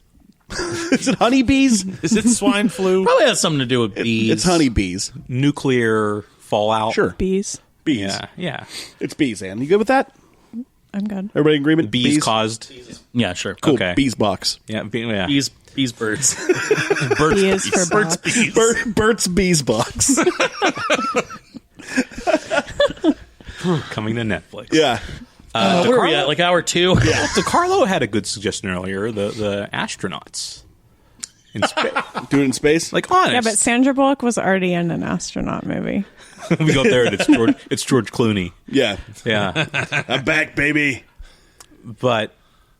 Is it honeybees? Is it swine flu? Probably has something to do with bees. It's honeybees. nuclear fallout. Sure, bees. bees. Yeah. It's bees. Ann, you good with that? I'm good. Everybody in agreement? Bees caused... Yeah, sure. Cool. Okay. Bees box. Yeah, Bees, birds. B is for Birds, box. bees. Bert's bees box. coming to Netflix. Yeah. Where are we at? Like hour 2? Well, DeCarlo had a good suggestion earlier. The astronauts in space. Do it in space. Like, honest. Yeah, but Sandra Bullock was already in an astronaut movie. we go there and it's George Clooney. Yeah. Yeah. I'm back, baby. But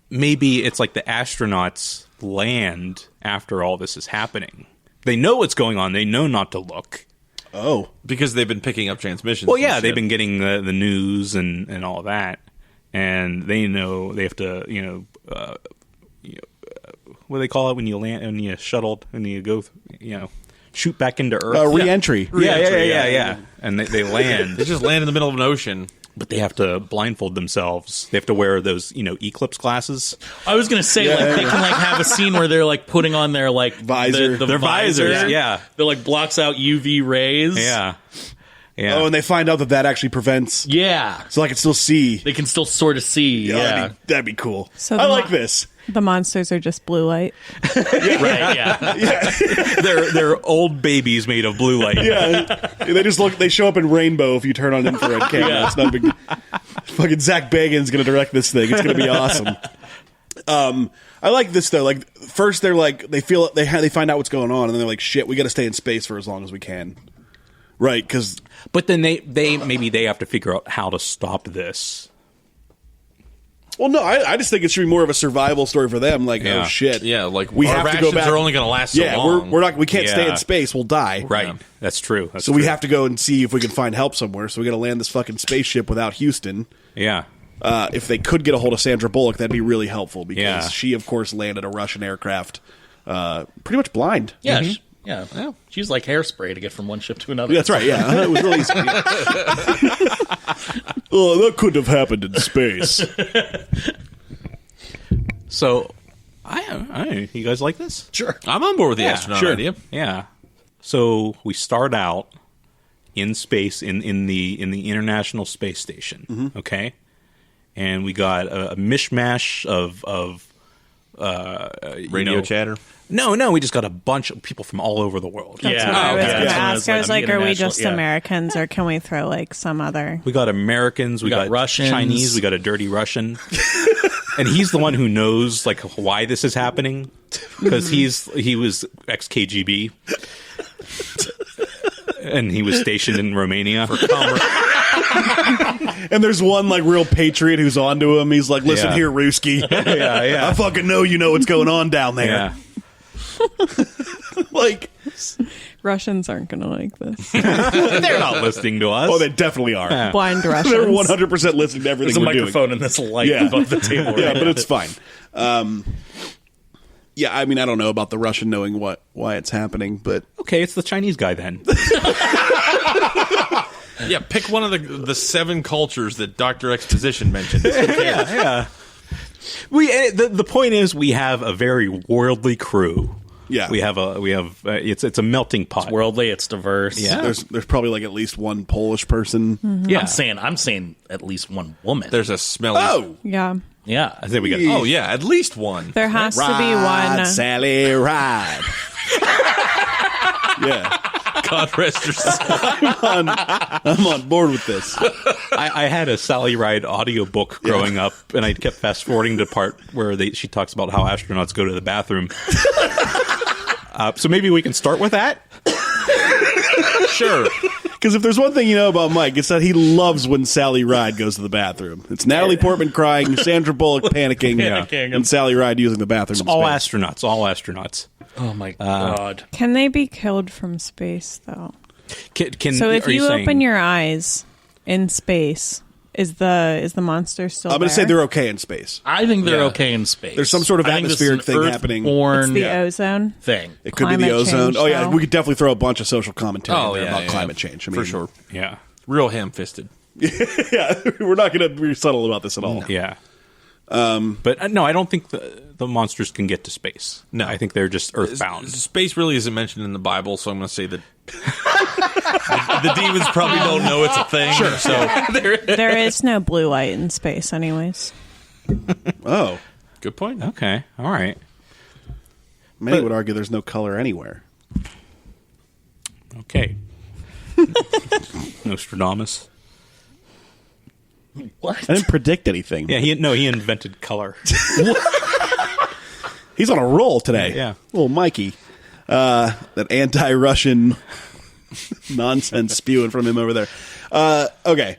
maybe it's like the astronauts land after all this is happening. They know what's going on. They know not to look. Oh. Because they've been picking up transmissions. Well, and yeah, shit. they've been getting the news and all that. And they know they have to, what do they call it when you land, when you shuttled, when you go, shoot back into Earth? Re-entry. Yeah. And they land. They just land in the middle of an ocean. But they have to blindfold themselves. They have to wear those, eclipse glasses. I was going to say, they can have a scene where they're like putting on their like Visor. the Their visor. visors, yeah. That like blocks out UV rays. Yeah. Oh, and they find out that actually prevents. Yeah. So I can still see. They can still sort of see. Yeah. That'd be cool. So I the like this. The monsters are just blue light. Right, yeah. They're old babies made of blue light. Yeah. They show up in rainbow if you turn on infrared camera. Yeah. It's not a big. Fucking Zach Bagan's going to direct this thing. It's going to be awesome. I like this though. Like first they're like they find out what's going on and then they're like shit. We got to stay in space for as long as we can. Right? Because But then they have to figure out how to stop this. well, no, I just think it should be more of a survival story for them. Like Yeah. oh shit, Yeah, like we our have to rations go back. are only going to last so Yeah, long. we can't stay Yeah. in space. We'll die. Right. Yeah. That's true. So we have to go and see if we can find help somewhere. So we got to land this fucking spaceship without Houston. Yeah. If they could get a hold of Sandra Bullock, that'd be really helpful because Yeah. she, of course, landed a Russian aircraft pretty much blind. Yeah. Yeah. She used like hairspray to get from one ship to another. That's right, yeah. It was really easy. Oh, that couldn't have happened in space. So, I you guys like this? Sure. I'm on board with the astronaut sure. idea. Yeah. So we start out in space in the International Space Station. Okay, and we got a mishmash of Radio chatter. No, we just got a bunch of people from all over the world. That's Yeah. what I was Okay. going to Yeah. ask. I was like, are we International- just yeah. Americans or can we throw like some other? We got Americans, we got got Russians. Chinese, we got a dirty Russian. And he's the one who knows like why this is happening because he was ex-KGB. And he was stationed in Romania for commerce. And there's one like real patriot who's onto him. He's like, listen Yeah. here, Ruski. Yeah. I fucking know you know what's going on down there. Yeah. Like, Russians aren't going to like this. They're not listening to us. oh, they definitely are. Yeah. Blind Russians. They're 100% listening to everything There's a we're doing. microphone in this light Yeah. above the table. Yeah, right but now. it's fine. Yeah, I mean, I don't know about the Russian knowing why it's happening, but Okay, it's the Chinese guy then. Yeah, pick one of the 7 cultures that Dr. Exposition mentioned. Yeah. The point is we have a very worldly crew. yeah, We have it's a melting pot. It's worldly. It's diverse. Yeah. There's probably like at least one Polish person. Yeah. I'm saying at least one woman. There's a smelly... Oh, Yeah. yeah. I think we got Oh, yeah, at least one. There has to be ride, one. Sally, ride. Yeah, God rest her soul. I'm on board with this. I had a Sally Ride audiobook growing up, and I kept fast forwarding to the part where she talks about how astronauts go to the bathroom. So maybe we can start with that. Sure. Because if there's one thing you know about Mike, it's that he loves when Sally Ride goes to the bathroom. It's Natalie Portman crying, Sandra Bullock panicking, and Sally Ride using the bathroom. All astronauts. Oh my god! Can they be killed from space though? So if you open your eyes in space, is the monster still? I'm going to say they're okay in space. I think they're okay in space. There's some sort of atmospheric thing happening. It's the ozone thing. It could be the ozone. Oh yeah, we could definitely throw a bunch of social commentary about climate change. I mean, for sure. Yeah, real ham-fisted. Yeah, we're not going to be subtle about this at all. No. Yeah. But no, I don't think the monsters can get to space. No, I think they're just earthbound. Space really isn't mentioned in the Bible, so I'm going to say that the demons probably don't know it's a thing. Sure. So there is no blue light in space, anyways. Oh, good point. Okay, all right. Many would argue there's no color anywhere. Okay. Nostradamus. What? I didn't predict anything. Yeah, he invented color. He's on a roll today. Yeah. Little Mikey. That anti-Russian nonsense spewing from him over there. Okay.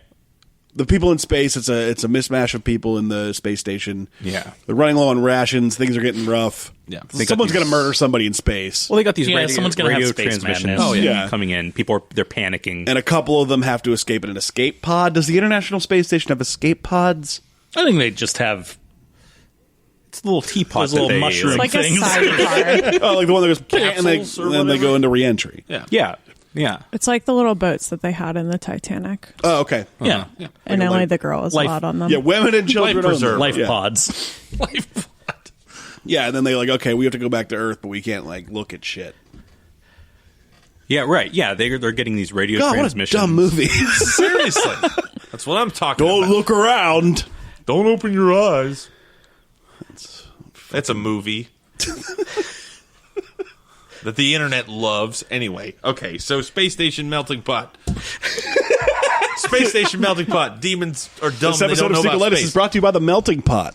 The people in space, it's a mismatch of people in the space station. Yeah. They're running low on rations. Things are getting rough. Yeah. Someone's going to murder somebody in space. Well, they got these someone's gonna radio have space transmissions madness. coming in. People they're panicking. And a couple of them have to escape in an escape pod. Does the International Space Station have escape pods? I think they just have It's a little teapot. those little mushroom It's like things. a sidecar. Oh, like the one that goes Capsules or and then they go into reentry. Yeah. Yeah. It's like the little boats that they had in the Titanic. Oh, okay. Yeah. And only the girl is allowed on them. Yeah, women and children. Life preserve. Life Yeah. pods. Life pod. Yeah, and then they're like, okay, we have to go back to Earth, but we can't like look at shit. Yeah, right. Yeah, they're getting these radio God, what a transmissions. dumb movie. Seriously. That's what I'm talking about. Don't look around. Don't open your eyes. That's a movie that the internet loves. Anyway, okay, so Space Station Melting Pot. Space Station Melting Pot. Demons are dumb. This They episode don't of know about Sequelitis space. is brought to you by the Melting Pot.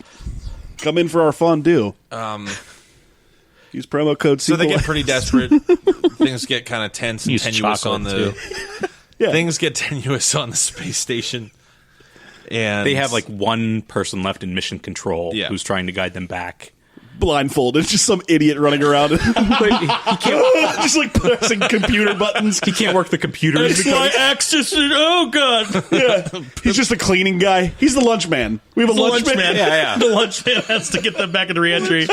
Come in for our fondue. Use promo code So they get Sequelitis. pretty desperate. Things get kind of tense and Use tenuous on chocolate, the. Yeah. Things get tenuous on the space station, and They have like one person left in mission control Yeah. who's trying to guide them back. blindfolded. It's just some idiot running around, just like pressing computer buttons. He can't work the computers. It's my axis. Oh god. Yeah. He's just a cleaning guy. He's the lunch man. We have a lunch man. Yeah. The lunch man has to get them back into reentry.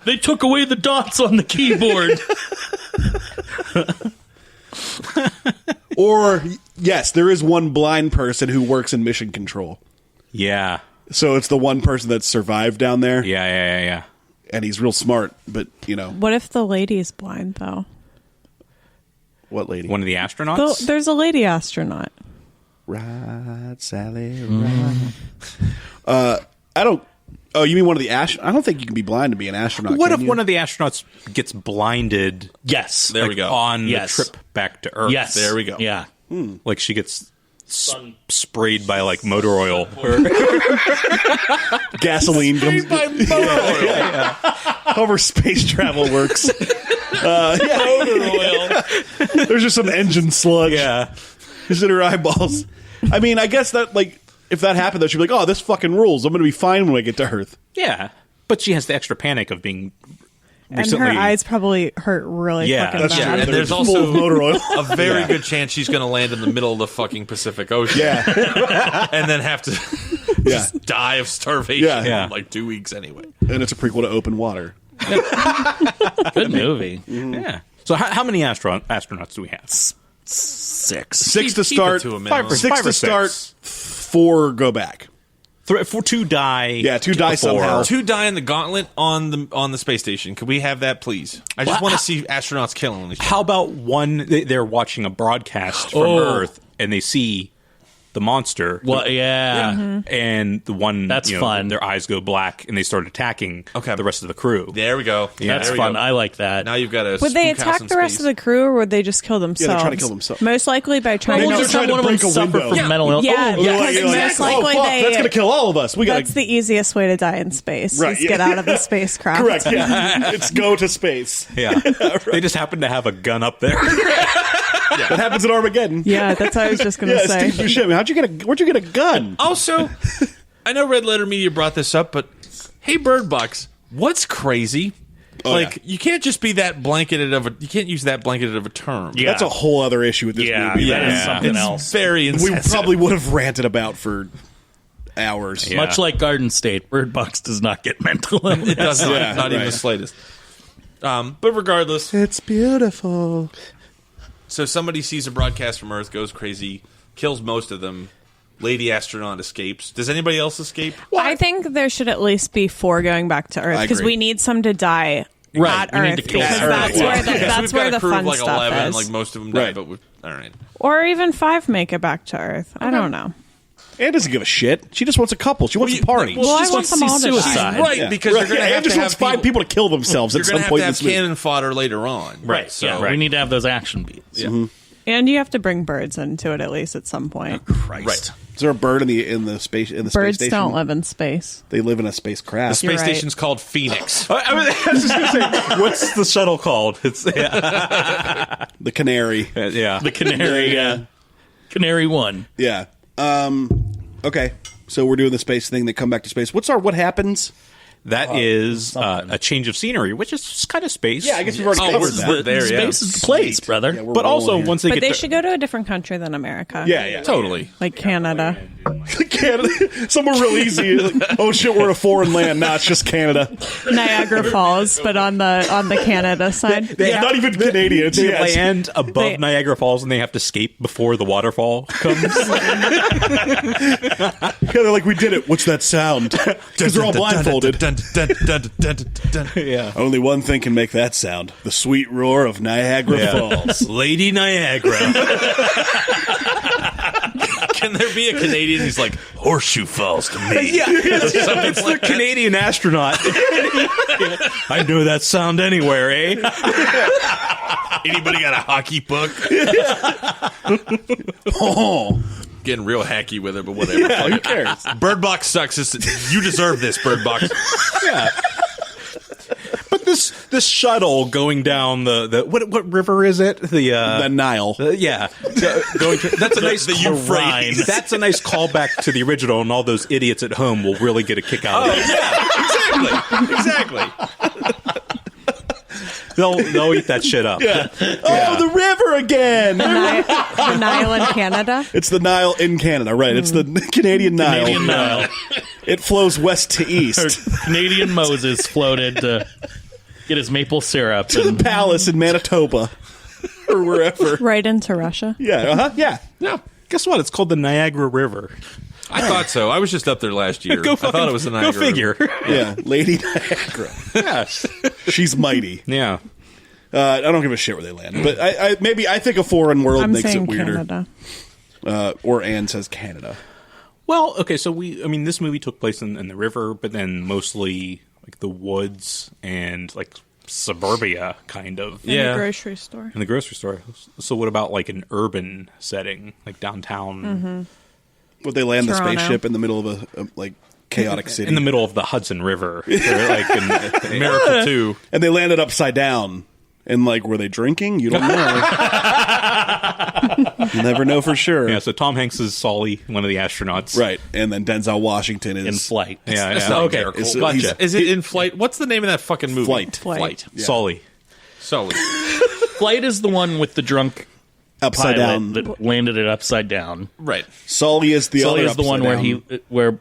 They took away the dots on the keyboard. Or yes, there is one blind person who works in mission control. Yeah. So it's the one person that's survived down there. Yeah. And he's real smart, but you know What if the lady is blind, though? what lady? One of the astronauts? There's a lady astronaut. Ride, Sally, ride. I don't. Oh, you mean one of the I don't think you can be blind to be an astronaut. What can if you? one of the astronauts gets blinded Yes. There we go. on Yes. the trip back to Earth? Yes. There we go. Yeah. Like she gets sprayed by like motor oil. gasoline comes? by motor oil. However, space travel works. Motor oil. There's just some engine sludge. Yeah. Just in her eyeballs. I mean, I guess that like if that happened, though, she'd be like, "Oh, this fucking rules. I'm going to be fine when I get to Earth." Yeah. But she has the extra panic of being And recently. her eyes probably hurt really Yeah, fucking That's bad. true. And They're there's full also of motor oil. a very good chance she's going to land in the middle of the fucking Pacific Ocean. Yeah, And then have to yeah. just die of starvation Yeah. in like 2 weeks anyway. And it's a prequel to Open Water. Good movie. Yeah. So how many astronauts do we have? 6. Six to Keep it start. to a minimum. Six Five or to start. six. 4 go back. Two die. Yeah, 2 die before. somehow. 2 die in the gauntlet on the space station. Could we have that, please? I just want to see astronauts killing each other. How about one? They're watching a broadcast from Earth and they see the monster. Well, yeah. And the one That's fun. Their eyes go black and they start attacking the rest of the crew. There we go. That's There we fun. go. I like that. Now you've got a Would they spook house attack in the rest space. of the crew, or would they just kill themselves? they're trying to kill themselves. Most likely by trying Well, to they're kill trying to one of them break a suffer window. from mental illness. Yeah, You're like, because most oh, likely fuck, they. that's going to kill all of us. We got That's the easiest way to die in space. Right, Is yeah. get out of the spacecraft. correct. Yeah, it's go to space. Yeah. They just happen to have a gun up there. That happens in Armageddon. Yeah, that's what I was just going to say. Steve Buscemi. Where'd you get a gun? Also, I know Red Letter Media brought this up, but hey, Bird Box, what's crazy? You can't just be that blanketed you can't use that blanketed of a term. Yeah. That's a whole other issue with this movie. That is something else. Very We insensitive. probably would have ranted about for hours. Yeah. Much like Garden State, Bird Box does not get mental illness. It does not, Yeah, not even right. the slightest. But regardless, It's beautiful. so somebody sees a broadcast from Earth, goes crazy, kills most of them. Lady astronaut escapes. Does anybody else escape? I think there should at least be 4 going back to Earth because agree. we need some to die Right, at we need Earth to kill because some. that's where the, Because that's we've where got the a crew fun of like stuff 11, is. like most of them died, Right. but all right. Or even 5 make it back to Earth. I don't know. Anne doesn't give a shit. She just wants a couple. She wants a party. Well, I just want them all to suicide. die. Right, Yeah. because you're going to Anne have just to wants have 5 people to kill themselves You're at going some to point in have this movie. cannon fodder later on. Right. So Yeah. We need to have those action beats. Yeah. And you have to bring birds into it at least at some point. Christ. Right. Is there a bird in the space space Birds station? don't live in space. They live in a The spacecraft. space You're right. station's called Phoenix. I was just going to say, what's the shuttle called? It's The canary. yeah. The Canary, Canary 1. Yeah. Okay. So we're doing the space thing. They come back to space. What happens? That is a change of scenery, which is kind of space. Yeah, I guess we've already covered that. there, yeah. Space is the place, brother. Yeah, we're But also, rolling here. once they But get they to, should go to a different country than America. Yeah. Totally. Like Canada. Canada. Somewhere real easy. Like, oh shit, we're in a foreign land. Nah, it's just Canada. Niagara Falls, but on the Canada side. Yeah, not even Canadian. It's they yes. land above They- Niagara Falls and they have to escape before the waterfall comes. Yeah, they're like, we did it. What's that sound? Because they're all blindfolded. yeah. Only one thing can make that sound: the sweet roar of Niagara Falls. Lady Niagara. Can there be a Canadian who's like, Horseshoe Falls to me? Yeah, it's the Canadian astronaut. I know that sound anywhere, eh? Anybody got a hockey puck? Oh, Getting real hacky with it, but whatever. who cares? Bird Box sucks. You deserve this, Bird Box. Yeah. But this shuttle going down the what river is it? The Nile. Yeah, that's a nice the Euphrates. That's a nice callback to the original, and all those idiots at home will really get a kick out of it. Yeah, exactly. They'll eat that shit up. Yeah. Oh, the river again. The Nile in Canada. It's the Nile in Canada, right? It's the Canadian Nile. Canadian Nile. It flows west to Or east. Canadian Moses floated to get his maple syrup. To the palace in Manitoba. Or wherever. Right into Russia. Yeah, yeah. Yeah. Guess what? It's called the Niagara River. I thought so. I was just up there last year. I thought it was the Niagara. Go figure. Yeah, Lady Niagara. Yeah. She's mighty. Yeah. I don't give a shit where they land. But I think a foreign world I'm makes it saying weirder. Canada. Or Anne says Canada. Well, okay, so this movie took place in the river, but then mostly like the woods and like suburbia, kind of. In the grocery store. In the grocery store. So what about like an urban setting, like downtown? Mm-hmm. Would they land the Toronto. spaceship in the middle of a like chaotic city? In the middle of the Hudson River. They're, like in Miracle 2. And they landed upside down. And like, were they drinking? You don't know. You never know for sure. Yeah, so Tom Hanks is Sully, one of the astronauts. Right. And then Denzel Washington is in flight. Yeah, That's yeah. not Okay, Miracle. It's- Gotcha. he's- Is it in flight? What's the name of that fucking movie? Flight. Yeah. Sully. Sully. Flight is the one with the drunk upside pilot down. that landed it upside down. Right. Sully is the Sully other is the one upside where down.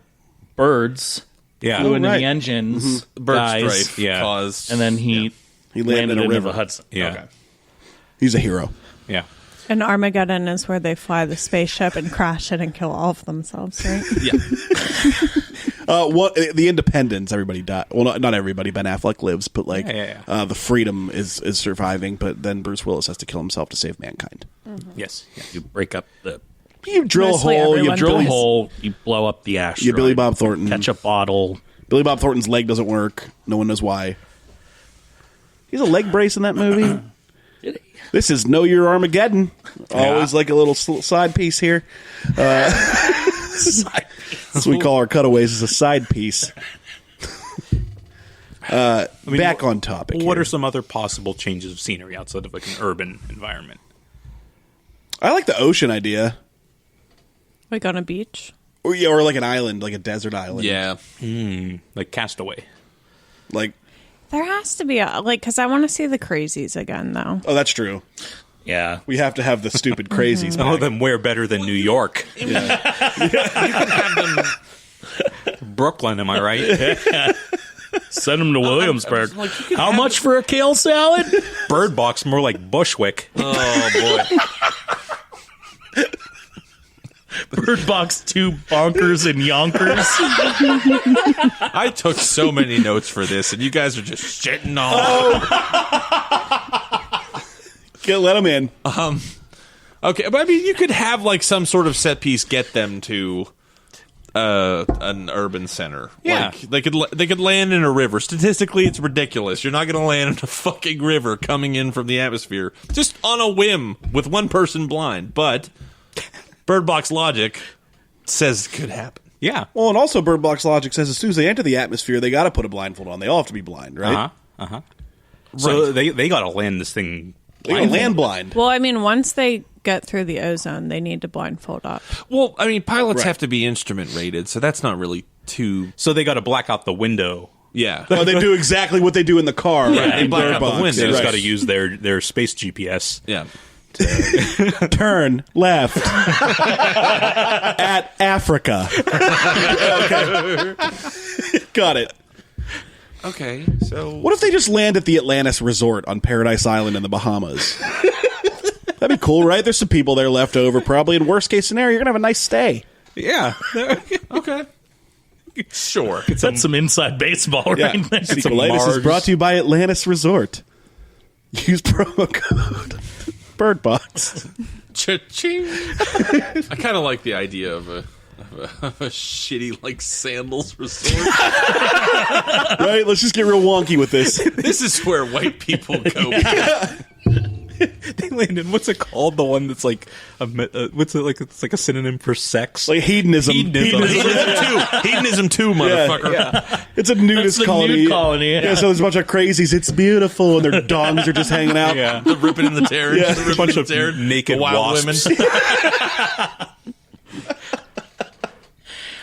birds Yeah. flew into right. the engines, Bird dies, strife Yeah. caused. and then he He landed in a into river. the Hudson. Yeah. Okay. He's a hero. Yeah. And Armageddon is where they fly the spaceship and crash it and kill all of themselves, right? Yeah. The Independence, everybody died. Well, not everybody. Ben Affleck lives, but like Yeah. the Freedom is surviving. But then Bruce Willis has to kill himself to save mankind. Yes. Yeah. You break up the You drill Mostly a hole. You everyone drill drill dies. hole, you blow up the asteroid. You Billy Bob Thornton. Catch a bottle. Billy Bob Thornton's leg doesn't work. No one knows why. He's a leg brace in that movie. This is Know Your Armageddon. Always like a little side piece here. That's what we call our cutaways, is a side piece. Back on topic. What here. are some other possible changes of scenery outside of like an urban environment? I like the ocean idea. Like on a beach? Or like an island, like a desert island. Yeah. Like Castaway. Like, There has to be because I want to see the crazies again, though. oh, that's true. Yeah. We have to have the stupid crazies Some of back. them where better than New York. Brooklyn, am I right? Send them to Williamsburg. Like, you could How have much for a kale salad? Bird Box, more like Bushwick. Oh, boy. Bird Box 2 bonkers and yonkers. I took so many notes for this, and you guys are just shitting on Let them in. Okay, but I mean, you could have like some sort of set piece get them to an urban center. Yeah. Like they could land in a river. Statistically, it's ridiculous. You're not going to land in a fucking river coming in from the atmosphere just on a whim with one person blind. But Bird Box logic says it could happen. Yeah. Well, and also Bird Box logic says as soon as they enter the atmosphere, they got to put a blindfold on. They all have to be blind, right? So they got to land this thing. They got to land blind. Well, I mean, once they get through the ozone, they need to blindfold up. Well, I mean, pilots Right. have to be instrument rated, so that's not really too. So they got to black out the window. Yeah. Oh, they do exactly what they do in the car. Yeah, right? they In black Bird out the Box. window. They just Right. got to use their space GPS. Yeah. Turn left at Africa. Okay. Got it. Okay, so What if they just land at the Atlantis Resort on Paradise Island in the Bahamas? That'd be cool, right? There's some people there left over. Probably in worst case scenario, you're gonna have a nice stay. Yeah. okay, sure. That's some inside baseball right there. Sequelitis is brought to you by Atlantis Resort. Use promo code BirdBox. Cha-ching. I kind of like the idea of a shitty like sandals resort. Right? Let's just get real wonky with this. This is where white people go. They land in what's it called? The one that's like what's it like? It's like a synonym for sex. Like hedonism. Hedonism too, motherfucker. Yeah. It's a nudist That's the colony. nude colony, yeah. So there's a bunch of crazies. It's beautiful, and their dongs are just hanging out. Yeah. The ripping in the tearing. Yeah. The ripping A bunch in of the tearing. naked The wild wasps. women.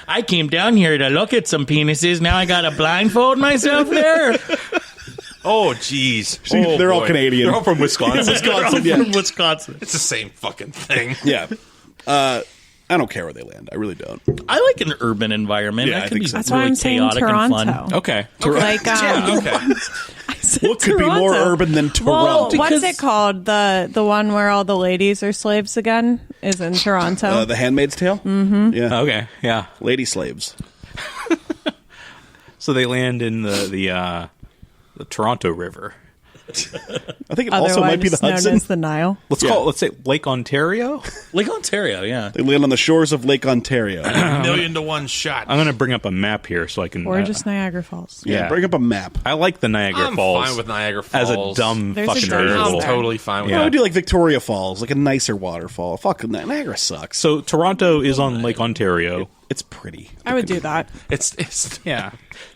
I came down here to look at some penises. Now I got to blindfold myself there. Oh, jeez. See, they're all Canadian. They're all from Wisconsin. Wisconsin, yeah. From Wisconsin. It's the same fucking thing. Yeah. I don't care where they land. I really don't. I like an urban environment. Yeah, I That could think be so. That's really why I'm saying chaotic and fun. Toronto. Okay. Like, Yeah, okay. I said What could be more Toronto. urban than Well, Toronto? what's it called? The one where all the ladies are slaves again is in Toronto. The Handmaid's Tale? Mm-hmm. Yeah. Okay. Yeah. Lady slaves. So they land in the Toronto River. I think it also might be the Otherwise known Hudson. as the Nile. Let's say Lake Ontario. Lake Ontario, yeah. They land on the shores of Lake Ontario. Million to one shot. I'm going to bring up a map here so I can. Or just Niagara Falls. Yeah, Yeah. bring up a map. I like the Niagara I'm Falls. fine with Niagara as a Falls. dumb There's a fucking great turtle. I'm there. totally fine with I Yeah. would do like Victoria Falls, like a nicer waterfall. Fuck, Niagara sucks. So Toronto is on Lake Ontario. It's pretty. I would do that. It's Yeah.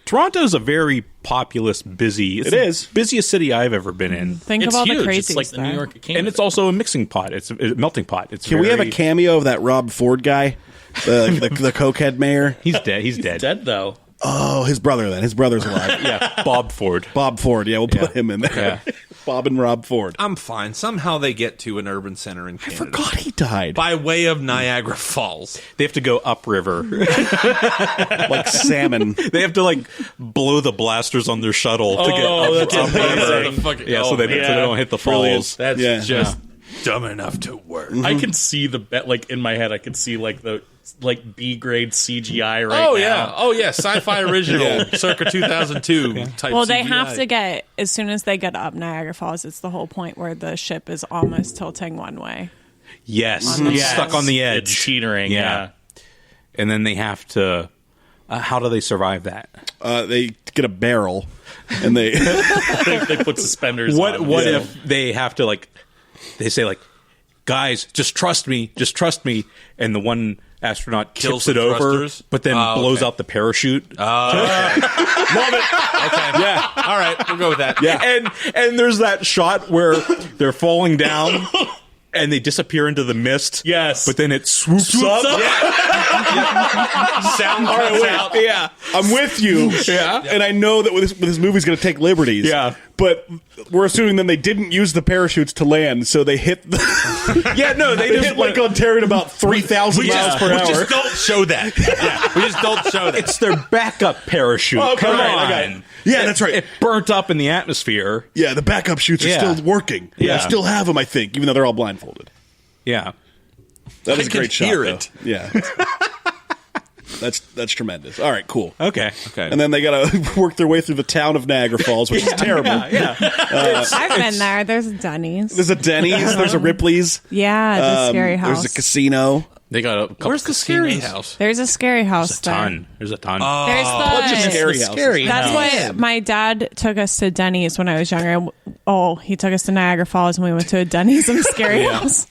Toronto's a very populous, busy. It's It the is. busiest city I've ever been in. Think It's of all huge. the crazies It's like the there. New York of Canada. And it's also a mixing pot. It's a melting pot. It's Can we have a cameo of that Rob Ford guy? The cokehead mayor? He's dead. He's dead. dead, though. Oh, his brother then. His brother's alive. Yeah. Bob Ford. Bob Ford. Yeah, we'll put him in there. Yeah. Bob and Rob Ford. I'm fine. Somehow they get to an urban center in Canada. Forgot he died. By way of Niagara Falls. They have to go upriver. Like salmon. They have to like blow the blasters on their shuttle to get that's upriver. Yeah, so they don't hit the falls. That's Yeah. just dumb enough to work. I can see like in my head, I could see like the B grade CGI right Oh now. yeah, oh yeah, sci-fi original, circa 2002 type. Well, they CGI. have to get, as soon as they get up Niagara Falls, it's the whole point where the ship is almost tilting one way. Yes. the It's edge. stuck on the edge. It's teetering. Yeah. And then they have to. How do they survive that? They get a barrel and they. they put suspenders. What on. What Yeah. if they have to like? They say like, guys, just trust me, and the one astronaut Kills tips it the over, thrusters? but then Oh, blows okay. out the parachute. Love it. Okay. Yeah. All right, we'll go with that. Yeah. And there's that shot where they're falling down, and they disappear into the mist. Yes. But then it swoops up. Sound cuts out. Yeah. I'm with you. Yeah. And I know that this movie's going to take liberties. Yeah. But we're assuming then they didn't use the parachutes to land, so they hit the... They They hit Lake Ontario at about 3,000 miles per We hour. just don't show that. We just don't show that. It's their backup parachute. Oh, okay, Come right, on. I got it. Yeah, that's right. It burnt up in the atmosphere. Yeah, the backup chutes are Yeah. still working. Yeah. I still have them, I think, even though they're all blindfolded. Yeah. That was I a great can shot, hear though. it. Yeah. That's tremendous. All right, cool. Okay. And then they got to work their way through the town of Niagara Falls, which is terrible. I've been there. There's Denny's. There's a Denny's. There's a Ripley's. Yeah, the scary house. There's a casino. They got a couple Where's the scary casinos. house? There's a scary house there. There's a ton. There's Bunch of the scary the houses. scary That's house. why my dad took us to Denny's when I was younger. Oh, he took us to Niagara Falls and we went to a Denny's in the scary house.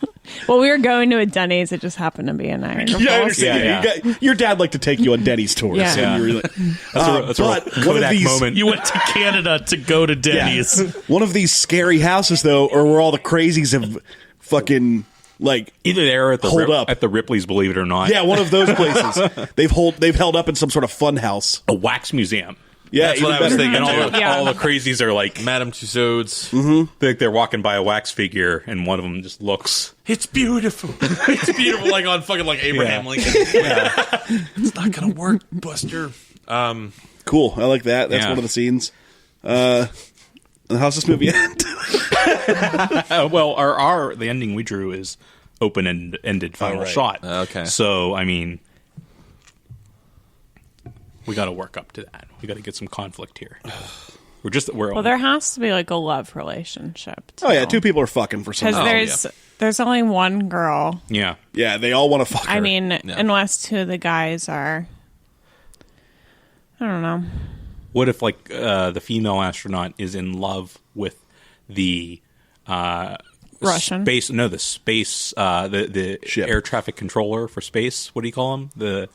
Well, we were going to a Denny's. It just happened to be in Niagara Falls. Yeah, I understand. Yeah, Your dad liked to take you on Denny's tours. Yeah. And you were like, That's a but real one of Kodak these moment. You went to Canada to go to Denny's. one of these scary houses, though, or where all the crazies have fucking like Either there or at the Hold up. at the Ripley's, believe it or not. yeah, one of those places. They've held up in some sort of fun house. A wax museum. Yeah, That's what even I was better. thinking. And all, too. Yeah. all the crazies are like, Madame Tussauds. they're walking by a wax figure, and one of them just looks. It's beautiful. It's beautiful, like on fucking like Abraham Yeah. Lincoln. It's not gonna work, Buster. Cool. I like that. That's Yeah. one of the scenes. And how's this movie end? Well, the ending we drew is open and ended final right. shot. Okay. So I mean, we got to work up to that. We got to get some conflict here. We're Well, there has to be like a love relationship. Oh yeah, two people are fucking for some Because reason. there's only one girl. yeah. Yeah, they all want to fuck her. I mean, unless two of the guys are. I don't know. What if like the female astronaut is in love with the Russian? space? No, the space. The Ship. air traffic controller for space. What do you call him? The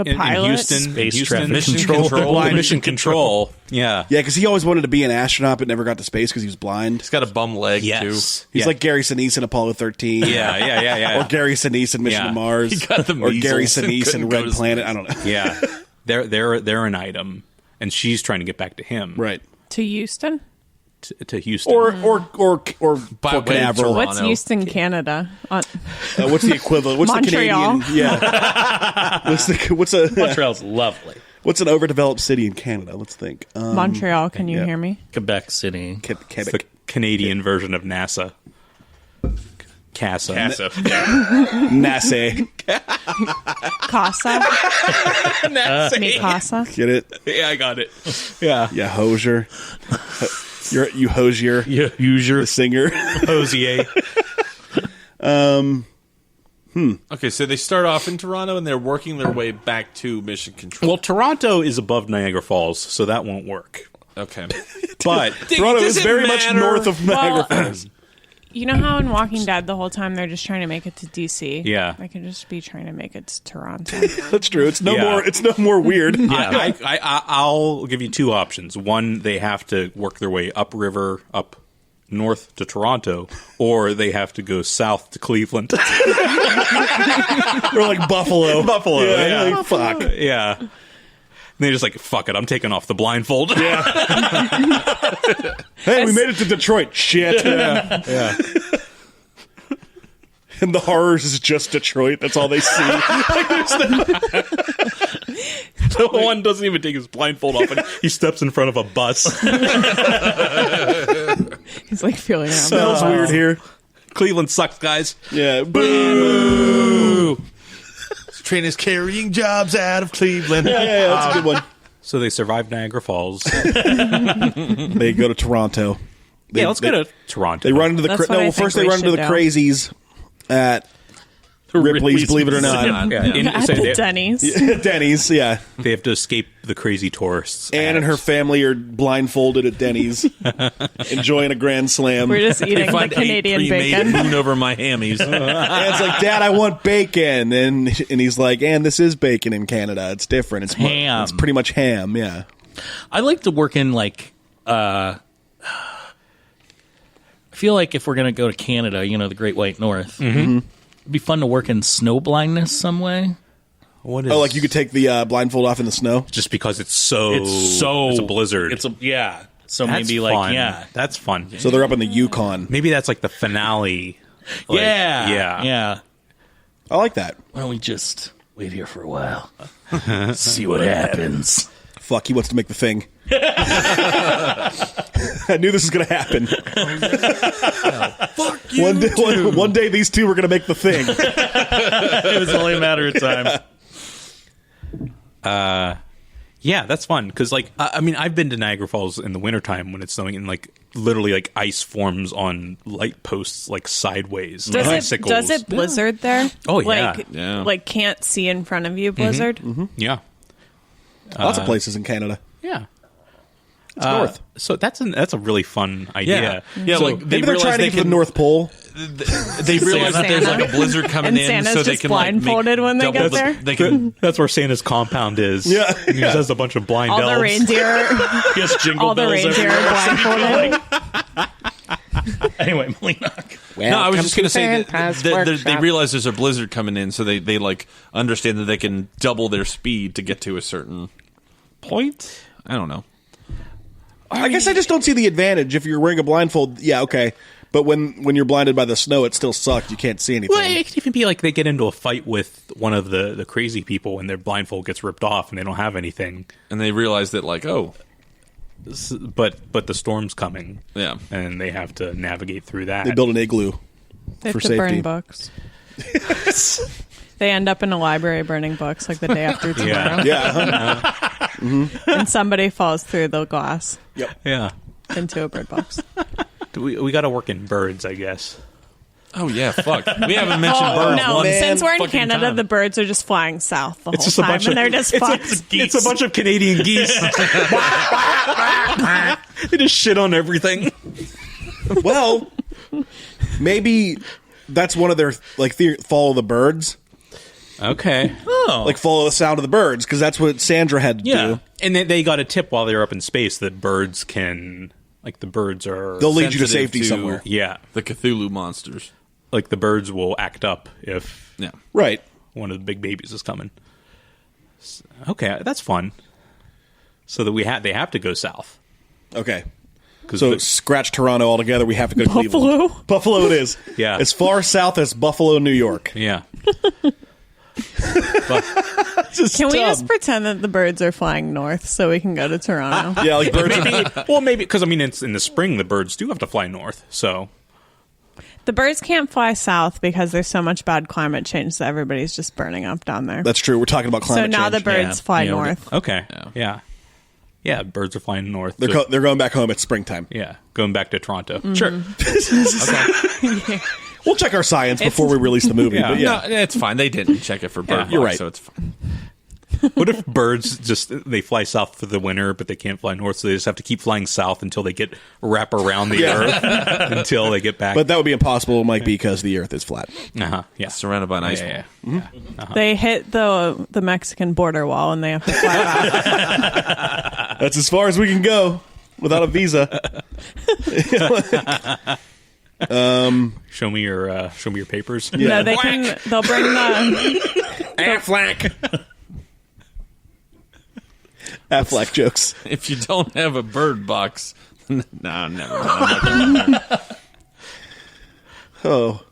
in pilot? Houston. Space Houston traffic mission control. Blind mission control. Yeah. Yeah, because he always wanted to be an astronaut, but never got to space because he was blind. He's got a bum leg Yes. He's Yeah. like Gary Sinise in Apollo 13. Yeah. Or Gary Sinise in Mission Yeah. to Mars. He got the or Gary measles and Sinise in couldn't go Red to Planet. I don't know. Yeah. They're an item, and she's trying to get back to him. Right. To Houston? To Houston. Or By Port way of Canaveral. Toronto. What's Houston, Canada? What's the equivalent? What's Montreal. the Canadian? Yeah. Montreal's lovely. What's an overdeveloped city in Canada? Let's think. Montreal, can you yeah. hear me? Quebec City. It's the Quebec. Canadian version of NASA. CASA. NASA. Casa? Mi casa? Get it? Yeah, I got it. Yeah. Yeah, Hosier. You Hosier. Yeah, use your The singer. Hosier. Okay, so they start off in Toronto and they're working their way back to Mission Control. Well, Toronto is above Niagara Falls, so that won't work. Okay. But Toronto Does is it very much matter? north of Niagara Well, Falls. You know how in Walking Dead the whole time they're just trying to make it to DC? Yeah. They could just be trying to make it to Toronto. That's true. It's no Yeah. more. It's no more weird. yeah, I'll give you two options. One, they have to work their way upriver, up north to Toronto, or they have to go south to Cleveland. Or like Buffalo. Buffalo, yeah. like, fuck. Yeah. And they're just like, fuck it, I'm taking off the blindfold. Hey, we made it to Detroit. Shit. Yeah. And the horrors is just Detroit. That's all they see. The one doesn't even take his blindfold off, and he steps in front of a bus. He's like feeling around. Smells weird here. Cleveland sucks, guys. Yeah. Boo. This train is carrying jobs out of Cleveland. Yeah, that's a good one. So they survive Niagara Falls. They go to Toronto. They, Let's go to Toronto. They run into the That's what I first think they we run into the should do. crazies at Ripley's, believe it or not. Yeah. At So the Denny's. Denny's, yeah. they have to escape the crazy tourists. Anne and her family are blindfolded at Denny's, enjoying a grand slam. We're just eating the Find Canadian 8 pre-made bacon. moon over my hammies. Anne's like, Dad, I want bacon, and he's like, Anne, this is bacon in Canada. It's different. It's Ham. It's pretty much ham. Yeah. I like to work in like I feel like if we're going to go to Canada, the Great White North, it'd be fun to work in snow blindness some way. What is? Oh, like you could take the blindfold off in the snow? Just because it's a blizzard. So That's maybe fun. That's fun. So they're up in the Yukon. Maybe that's like the finale. Yeah. I like that. Why don't we just wait here for a while? See what happens. Fuck, he wants to make the thing. I knew this was going to happen. Fuck you. One day these two were going to make the thing. It was only a matter of time. Yeah, that's fun because, I've been to Niagara Falls in the wintertime when it's snowing, and literally ice forms on light posts sideways. Does it blizzard there? Oh yeah, can't see in front of you blizzard. Mm-hmm. Yeah, lots of places in Canada. Yeah. It's north. So that's a really fun idea. Yeah, So maybe they're trying to get to the North Pole. They realize that there's a blizzard coming And in, Santa's so they just can blindfolded when they get there? They can. That's where Santa's compound is. Yeah. And he just has a bunch of blind All elves. the reindeer, Yes, jingle all the bells reindeer everywhere. are blindfolded. Anyway, Malinak. No, I was just going to say that they realize there's a blizzard coming in, so they understand that they can double their speed to get to a certain point. I don't know. I guess I just don't see the advantage. If you're wearing a blindfold, yeah, okay. But when you're blinded by the snow, it still sucks. You can't see anything. Well, it could even be they get into a fight with one of the crazy people and their blindfold gets ripped off and they don't have anything. And they realize that, But the storm's coming. Yeah. And they have to navigate through that. They build an igloo They for have to safety. burn books. They end up in a library burning books the day after tomorrow. Yeah. And somebody falls through the glass Yeah. into a bird box. We got to work in birds, I guess. oh yeah, fuck. We haven't mentioned birds No, one since we're in fucking Canada, time. the birds are just flying south the whole just a time, bunch and of- they're just fucked. It's a bunch of Canadian geese. They just shit on everything. Well, maybe that's one of their follow the birds. Okay. Follow the sound of the birds, because that's what Sandra had to do. And they got a tip while they were up in space that birds can... the birds are... They'll lead you to sensitive safety to- somewhere. Yeah. the Cthulhu monsters. The birds will act up if Yeah. Right. one of the big babies is coming. Okay, that's fun. So that they have to go south. Okay. So scratch Toronto altogether. We have to go to Buffalo? Cleveland. Buffalo it is. Yeah. As far south as Buffalo, New York. Yeah. Can we just pretend that the birds are flying north so we can go to Toronto? Yeah, birds. Maybe because it's in the spring the birds do have to fly north. So The birds can't fly south because there's so much bad climate change that everybody's just burning up down there. That's true. We're talking about So climate now change. the birds fly north. okay, yeah, birds are flying north. They're going back home. It's springtime. Yeah, going back to Toronto. Sure. We'll check our science before we release the movie. Yeah. But yeah. No, it's fine. They didn't check it for bird you're box, right. so it's fine. What if birds they fly south for the winter, but they can't fly north, so they just have to keep flying south until they wrap around the Earth until they get back. But that would be impossible, Mike, because the Earth is flat. Yeah, Surrounded by an ice yeah, wall. yeah. They hit the Mexican border wall and they have to fly back. That's as far as we can go without a visa. Show me your papers. No, they'll bring the Affleck. Affleck jokes. If you don't have a bird box, no, never mind. Oh.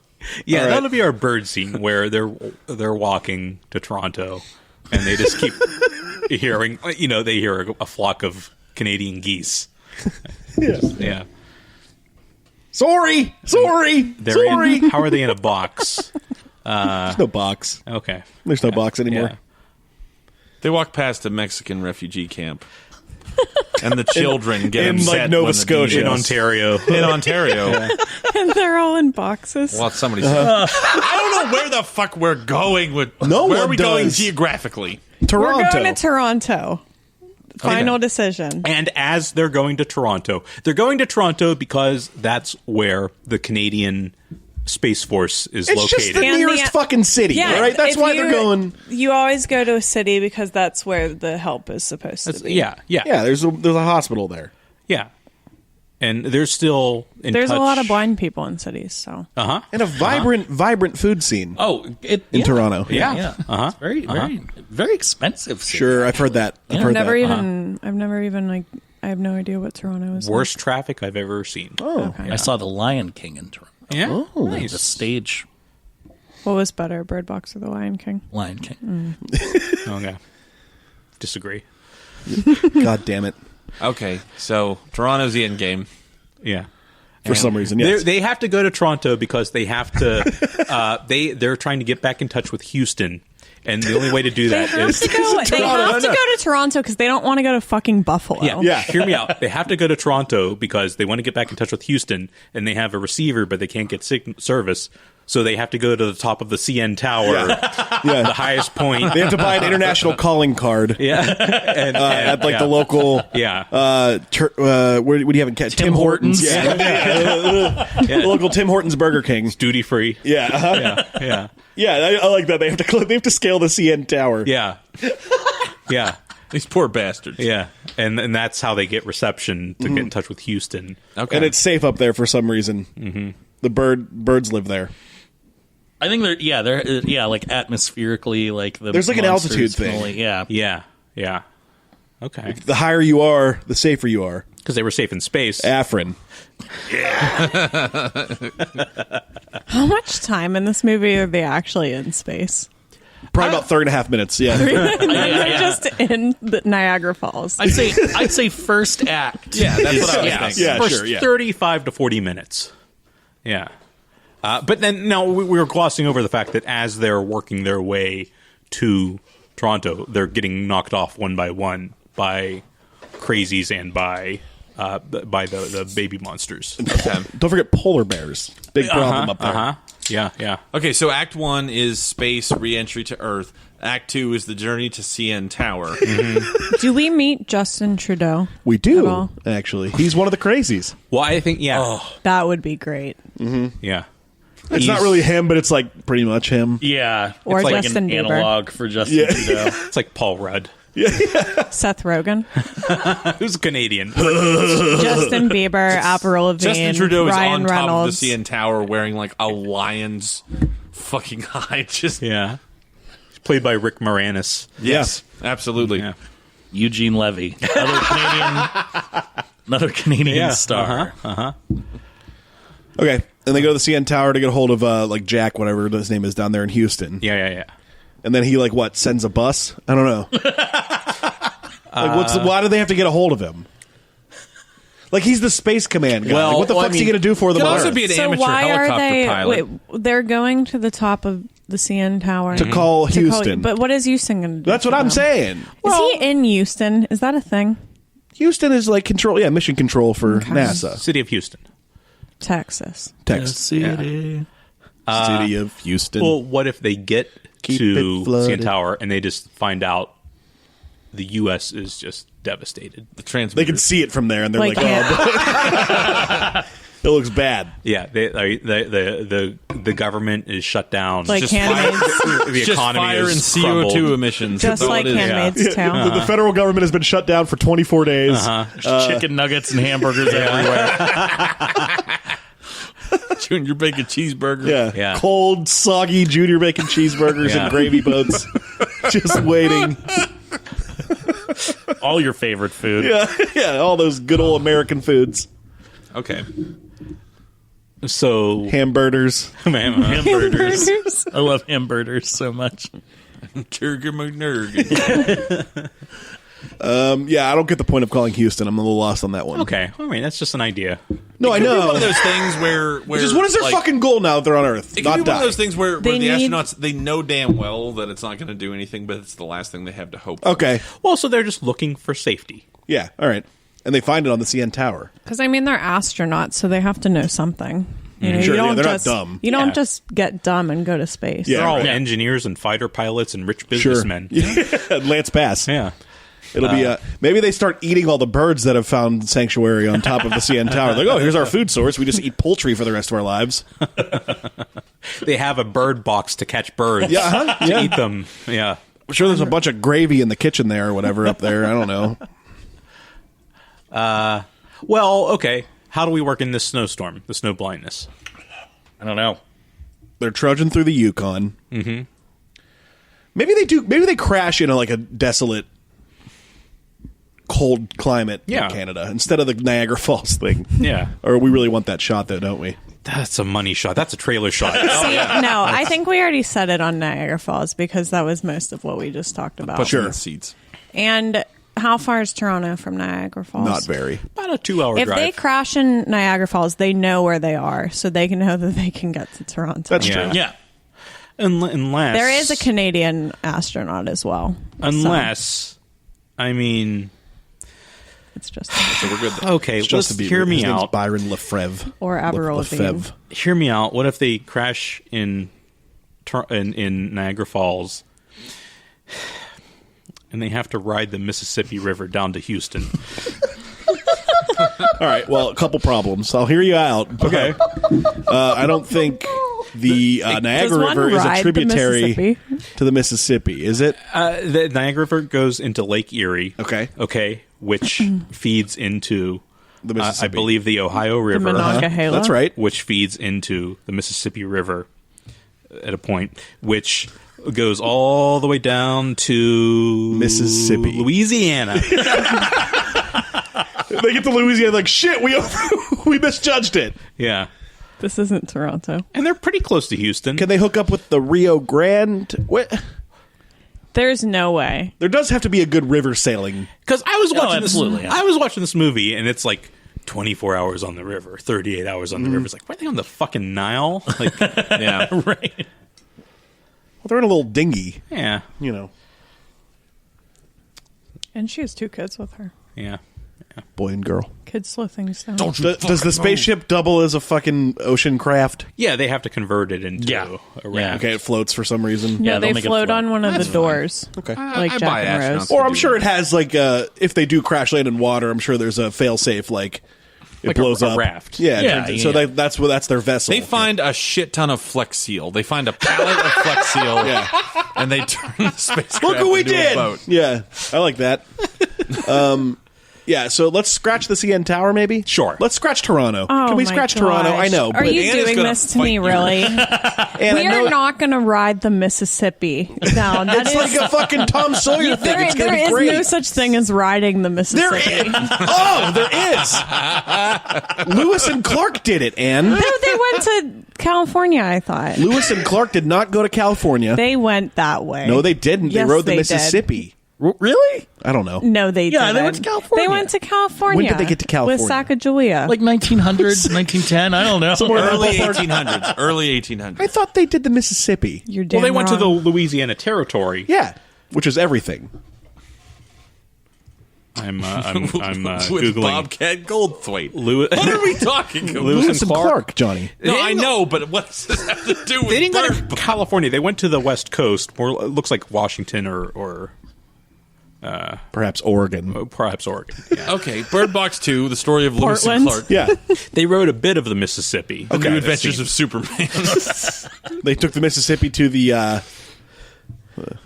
Yeah, All right. that'll be our bird scene where they're walking to Toronto, and they just keep hearing. They hear a flock of Canadian geese. Yeah. Sorry. How are they in a box? There's no box. Okay. There's no box anymore. Yeah. They walk past a Mexican refugee camp, and the children get in, upset Nova when the Scotia. In Ontario. In Ontario. and they're all in boxes. Well, somebody said, I don't know where the fuck we're going with. No where one are we going does. geographically? Toronto. We're going to Toronto. Final decision. And as they're going to Toronto because that's where the Canadian Space Force is It's located. just the And nearest fucking city, all right? That's if why they're going. You always go to a city because that's where the help is supposed to be. Yeah. Yeah, there's a hospital there. Yeah. And there's still There's a lot of blind people in cities, so And a vibrant food scene. In Toronto. Yeah. It's very, very expensive. City. Sure, I've heard that. I've heard I've that. never even like. I have no idea what Toronto is. Worst traffic I've ever seen. Oh, Okay. I saw the Lion King in Toronto. Yeah. The stage What was better, Bird Box or The Lion King? Lion King. Okay. Disagree. God damn it! Okay, so Toronto's the end game. Yeah. For some reason, yes. They have to go to Toronto because they have to. They're trying to get back in touch with Houston, and the only way to do that is They have to go to Toronto because they don't want to go to fucking Buffalo. Yeah. Hear me out. They have to go to Toronto because they want to get back in touch with Houston, and they have a receiver, but they can't get service. So they have to go to the top of the CN Tower, the highest point. They have to buy an international calling card. Yeah, and at like the local. Yeah. Where do you have in Tim Hortons? Yeah. The local Tim Hortons Burger King. Duty free. Yeah. Yeah. I like that. They have to scale the CN Tower. Yeah. Yeah. These poor bastards. Yeah. And that's how they get reception to get in touch with Houston. Okay. And it's safe up there for some reason. Mm-hmm. The birds live there. I think they're like atmospherically, like there's like an altitude thing. Yeah. Okay. The higher you are, the safer you are. Because they were safe in space. Afrin. How much time in this movie are they actually in space? Probably about 3.5 minutes. Yeah. They're just in the Niagara Falls. I'd say first act. Yeah, that's what I was thinking. Yeah, First sure. Yeah. 35 to 40 minutes. Yeah. But then, no, we were glossing over the fact that as they're working their way to Toronto, they're getting knocked off one by one by crazies and by the baby monsters. Don't forget polar bears. Big problem up there. Yeah. Okay, so Act 1 is space re-entry to Earth. Act 2 is the journey to CN Tower. Do we meet Justin Trudeau? We At do, all? actually. He's one of the crazies. Well, I think, yeah. That would be great. Yeah. It's not really him, but it's like pretty much him. Yeah, Or it's like Justin an Bieber. analog for Justin Trudeau. It's like Paul Rudd, Seth Rogen, who's Canadian. Justin Bieber, Avril Lavigne, Justin Trudeau is Ryan on top Reynolds. of the CN Tower wearing like a lion's fucking hide. Just Yeah. He's played by Rick Moranis. yes, absolutely. Yeah. Eugene Levy, another Canadian star. Okay. And they go to the CN Tower to get a hold of like Jack, whatever his name is, down there in Houston. Yeah. And then he sends a bus? I don't know. Why do they have to get a hold of him? Like, he's the space command guy. Well, Like, what the fuck's he going to do for them Could on also Earth? be an So amateur why are helicopter they? pilot. Wait, they're going to the top of the CN Tower To call Houston. but what is Houston going to do? That's what for I'm them? saying. Is he in Houston? Is that a thing? Houston is like mission control for NASA. City of Houston. Texas. Texas. City. City of Houston. Well, what if they get Keep to it flooded. CN Tower and they just find out the U.S. is just devastated? The transmitter. They can see it from there, and they're Like, like, oh, it looks bad. Yeah, the government is shut down. Like Just Handmaid's, the just economy fire and is CO2 crumbled. emissions. just That's all like it is. Handmaid's Tale. The federal government has been shut down for 24 days. Chicken nuggets and hamburgers everywhere. Junior bacon cheeseburger. Yeah. Cold, soggy junior bacon cheeseburgers Yeah. and gravy boats. Just waiting. All your favorite food. Yeah, all those good old American foods. Okay. So, Hamburgers. Hamburgers. I love hamburgers so much. Turger McNurgan. Yeah, I don't get the point of calling Houston. I'm a little lost on that one. okay, I mean that's just an idea. No, I It could be know. one of those things where Just what is their like, fucking goal now that they're on Earth? It could Not be one die. of those things where They the need- astronauts, they know damn well that it's not going to do anything, but it's the last thing they have to hope for. Okay. Well, so they're just looking for safety. Yeah, all right. And they find it on the CN Tower. Because I mean, they're astronauts, so they have to know something. You know, Sure, you yeah, don't they're not just dumb. You don't Yeah. just get dumb and go to space. Yeah. They're all right. engineers and fighter pilots and rich Sure. businessmen. Lance Bass. Yeah. It'll be maybe they start eating all the birds that have found sanctuary on top of the CN Tower. Like, oh, here's our food source. We just eat poultry for the rest of our lives. They have a bird box to catch birds. Yeah, uh-huh. To eat them. Yeah. I'm sure there's a bunch of gravy in the kitchen there or whatever up there. I don't know. Well, okay. How do we work in this snowstorm, the snow blindness? I don't know. They're trudging through the Yukon. Mm-hmm. Maybe they do. Maybe they crash in a desolate, cold climate in Canada instead of the Niagara Falls thing. Yeah. Or we really want that shot, though, don't we? That's a money shot. That's a trailer shot. No, I think we already said it on Niagara Falls because that was most of what we just talked about. Put in the seats. And how far is Toronto from Niagara Falls? Not very. About a 2-hour drive. If they crash in Niagara Falls, they know where they are, so they can know that they can get to Toronto. That's true. Yeah. Unless There is a Canadian astronaut as well. Unless, I mean... It's just... So we're good. Okay, let's hear me out. Byron Lefebvre. Or Avril Lavigne. Hear me out. What if they crash in Niagara Falls and they have to ride the Mississippi River down to Houston? All right, well, a couple problems. I'll hear you out. Okay. I don't think the Niagara River is a tributary to the Mississippi, is it? The Niagara River goes into Lake Erie. Okay. Which feeds into, The Mississippi. I believe, the Ohio River. Monongahela. That's right. Which feeds into the Mississippi River at a point, which goes all the way down to Mississippi. Louisiana. They get to Louisiana like, shit, we misjudged it. Yeah. This isn't Toronto. And they're pretty close to Houston. Can they hook up with the Rio Grande? What? There's no way. There does have to be a good river sailing. Because I was watching absolutely, yeah. I was watching this movie, and it's like 24 hours on the river, 38 hours on the river. It's like, why are they on the fucking Nile? Like, Yeah. Right. Well, they're in a little dinghy, yeah, you know. And she has 2 kids with her. yeah. Boy and girl. Kids slow things down. Does the spaceship double as a fucking ocean craft? Yeah, they have to convert it into Yeah. a Yeah. raft. Okay, it floats for some reason. No, Yeah, they they'll make it float float. on one of That's the doors. Okay. Like I Jack buy and astronauts Rose. to Or I'm do sure that. it has if they do crash land in water, I'm sure there's a fail-safe, it Like blows a up. raft. Yeah, Yeah, so yeah. that's their vessel. They find a shit ton of Flex Seal. They find a pallet of Flex Seal, and they turn the spacecraft Look what we into a did! boat. Yeah, I like that. Yeah, so let's scratch the CN Tower, maybe? Sure. Let's scratch Toronto. Oh, Can we my scratch gosh. Toronto? I know. Are but you Anne is doing gonna this to me, fight you. really? and We I know are not going to ride the Mississippi down. That it's is, like a fucking Tom Sawyer thing. It's going to there be is great. no such thing as riding the Mississippi. There is. Lewis and Clark did it, Anne. No, they went to California, I thought. Lewis and Clark did not go to California. They went that way. No, they didn't. Yes, they rode the they Mississippi. Really? I don't know. No, they Yeah, didn't. they went to California. They went to California. When did they get to California? With Sacagawea. Like 1900s, 1910? I don't know. Early 1800s. Early 1800s. I thought they did the Mississippi. You're damn Well, they went to the wrong. Louisiana Territory. Yeah, which is everything. I'm With googling Bobcat Goldthwait. Lewis. What are we talking about? Lewis and Clark, Johnny. No, I know, but what does this have to do with They didn't go Bird to California. They went to the West Coast. More it looks like Washington or Perhaps Oregon. perhaps Oregon. Yeah. Okay, Bird Box 2, the story of Lewis and Portland? Clark. Yeah, They rode a bit of the Mississippi. The New Adventures of Superman. they took the Mississippi to the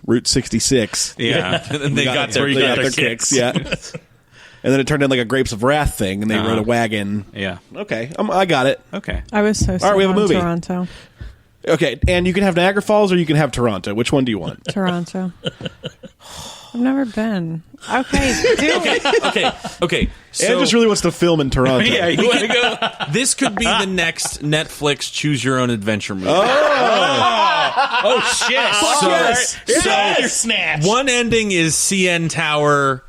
Route 66. Yeah. And they got They their got their kicks. Yeah, and then it turned into like a Grapes of Wrath thing, and they rode a wagon. Yeah. Okay, I got it. Okay. I was so right, we have a on movie. Toronto. Okay, and you can have Niagara Falls or you can have Toronto. Which one do you want? Toronto. I've never been. Okay, dude. Okay. Anne So just really wants to film in Toronto. Yeah, you want to go? this could be the next Netflix Choose Your Own Adventure movie. Oh shit! Yes. So one ending is CN Tower.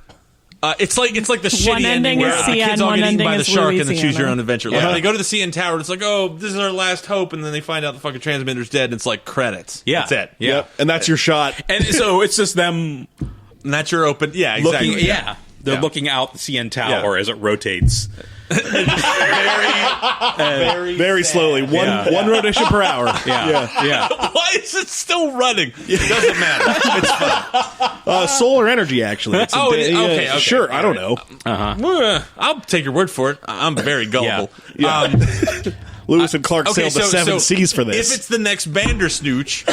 It's like the shitty One ending where is the kids CN, all one get eaten by ending the is shark and then Louisiana. choose your own adventure. Like Yeah. they go to the CN Tower and it's like, oh, this is our last hope, and then they find out the fucking transmitter's dead and it's like credits. Yeah, That's it. Yeah, Yep, and that's your shot. and so it's just them And that's your open. Yeah, exactly. looking. Yeah, they're Yeah. looking out the CN Tower as it rotates. Very slowly. One rotation per hour. Yeah. Why is it still running? It doesn't matter. It's fun. Solar energy, actually. It's okay. Sure, I don't know. I'll take your word for it. I'm very gullible. Yeah. Lewis and Clark sailed the seven seas for this. If it's the next Bandersnatch,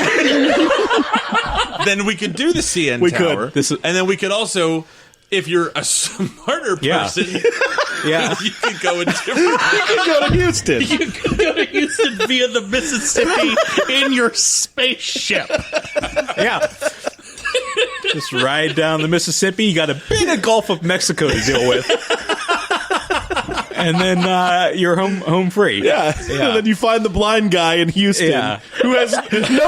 then we could do the CN We Tower. could. And then we could also if you're a smarter person, Yeah. you could go in different. You can go to Houston. You can go to Houston via the Mississippi in your spaceship. Yeah. Just ride down the Mississippi. You got a big Gulf of Mexico to deal with. And then you're home free. Yeah. And then you find the blind guy in Houston who has no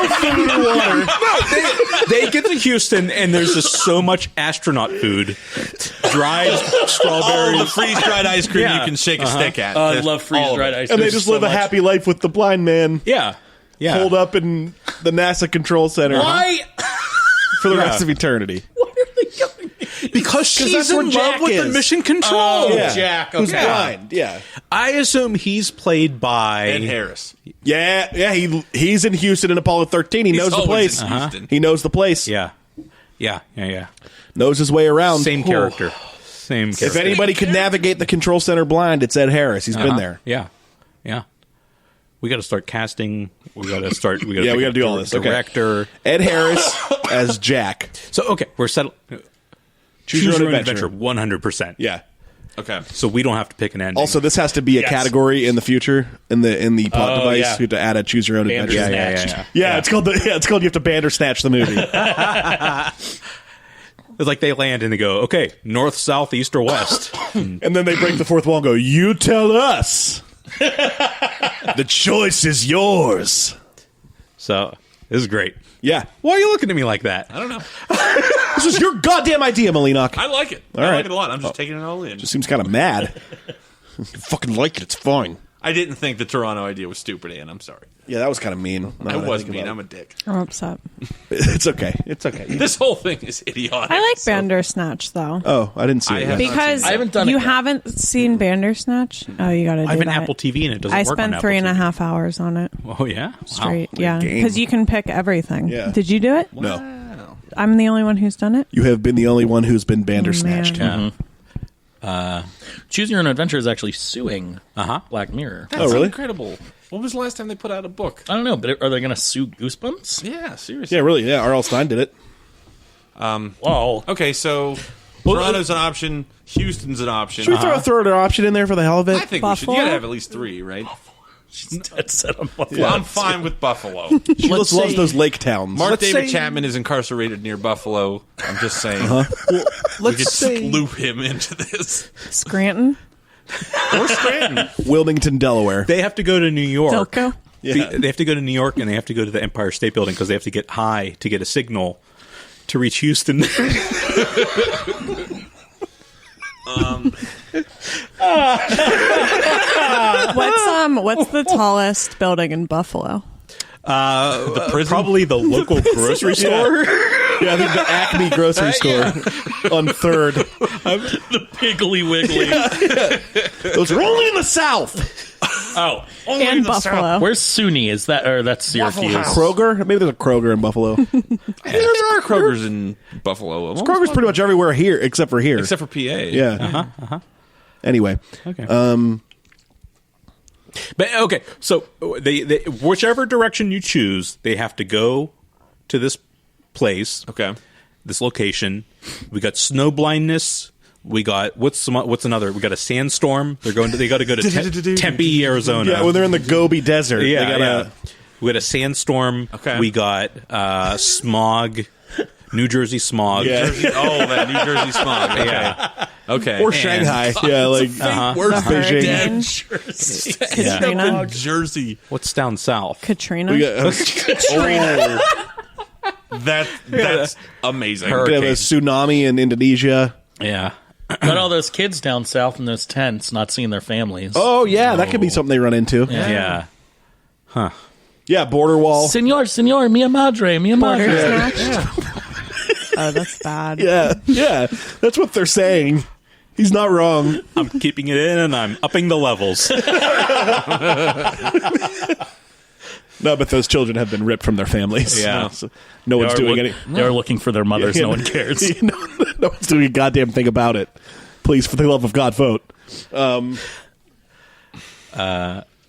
food or water. No, they get to Houston, and there's just so much astronaut food. Dried strawberries. The freeze-dried ice cream you can shake a stick at. I love freeze-dried ice cream. And they just live a happy life with the blind man Yeah. holed up in the NASA control center Why? for the rest of eternity. What are they going? Because she's that's in where love Jack with the is. mission control. Oh, Yeah. Jack. Who's Okay. blind. Yeah. I assume he's played by... And Harris. Yeah. He's in Houston in Apollo 13. He knows the always place. in Houston. He knows the place. Yeah. Knows his way around. Same character. Same character. If anybody could navigate the control center blind, it's Ed Harris. He's been there. Yeah. We got to start casting. We got to start. We got to do all this. Okay. Director. Ed Harris as Jack. So okay, we're settled. Choose your own adventure. 100%. Yeah. Okay. So we don't have to pick an ending. Also, this has to be a category in the future in the plot device. yeah. You have to add a choose your own adventure. Bandersnatch. Yeah, it's called you have to Bandersnatch the movie. It's like they land and they go, okay, north, south, east, or west. And then they break the fourth wall and go, "You tell us." The choice is yours. So this is great. Yeah. Why are you looking at me like that? I don't know. This was your goddamn idea, Malinock. I like it. I right. like it a lot. I'm just taking it all in. Just seems kind of mad. You fucking like it. It's fine. I didn't think the Toronto idea was stupid, Anne. I'm sorry. Yeah, that was kind of mean. I was mean. I'm a dick. I'm upset. It's okay. It's okay. This whole thing is idiotic. I like so- Bandersnatch though. Oh, I didn't see I it. have yet. Because I haven't done it you yet. haven't seen Bandersnatch? Oh, you got to do I have an that. Apple TV and it doesn't I work on spent Apple 3.5 hours on it TV. Oh, yeah? straight. Wow. Yeah, game. because you can pick everything. Yeah. Did you do it? No. I'm the only one who's done it. You have been the only one who's been Bandersnatched. Man. Choose Your Own Adventure is actually suing Uh-huh. Black Mirror. That's really? incredible. When was the last time they put out a book? I don't know, but are they going to sue Goosebumps? Yeah, seriously. Yeah, really. Yeah, R.L. Stein did it. Whoa. Okay, so Toronto's an option. Houston's an option. Should we throw an option in there for the hell of it? I think Buffalo? we should. You gotta have at least 3, right? Dead set on Buffalo. Well, I'm fine with Buffalo. She Let's loves say- those lake towns. Mark Let's David say- Chapman is incarcerated near Buffalo. I'm just saying. We Let's could say... loop him into this. Scranton, Or Scranton. Wilmington, Delaware. They have to go to New York. Delco. Yeah. They have to go to New York and they have to go to the Empire State Building because they have to get high to get a signal to reach Houston. What's the tallest building in Buffalo? The prison. Probably the local grocery store. Yeah, I think the Acme grocery store on 3rd. The Piggly Wiggly. Those are only in the South. Oh. And Buffalo. Where's SUNY? Is that, or that's Syracuse? Kroger? Maybe there's a Kroger in Buffalo. There are Kroger's in Buffalo. Kroger's pretty much everywhere here, except for here. Except for PA. Yeah. Anyway. Okay. But okay, so they whichever direction you choose, they have to go to this place, Okay. this location. We got snow blindness. We got what's another? We got a sandstorm. They got to go to Tempe, Arizona. Yeah, when they're in the Gobi Desert. Yeah, they gotta, We got a sandstorm. Okay. We got smog, New Jersey smog. Yeah. That New Jersey smog. Okay. Yeah. Okay. Or Shanghai. Yeah, like Where's Beijing. Dead Jersey. Katrina. Jersey. What's down south? Katrina. we got, That's amazing. we have a tsunami in Indonesia. Yeah. Got all those kids down south in those tents not seeing their families. Oh, yeah, that could be something they run into. Yeah. Yeah, border wall. Senor, mia madre. Bandersnatch. Oh, that's bad. Yeah, that's what they're saying. He's not wrong. I'm keeping it in and I'm upping the levels. No, but those children have been ripped from their families. Yeah. So no one's doing any. They're looking for their mothers. Yeah. No one cares. no one's doing a goddamn thing about it. Please, for the love of God, vote.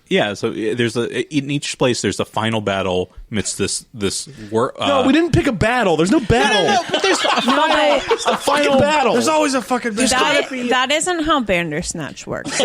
Yeah, so there's in each place there's a final battle. amidst this work. No, we didn't pick a battle. There's no battle. No, but there's a final battle. There's always a fucking. That isn't how Bandersnatch works.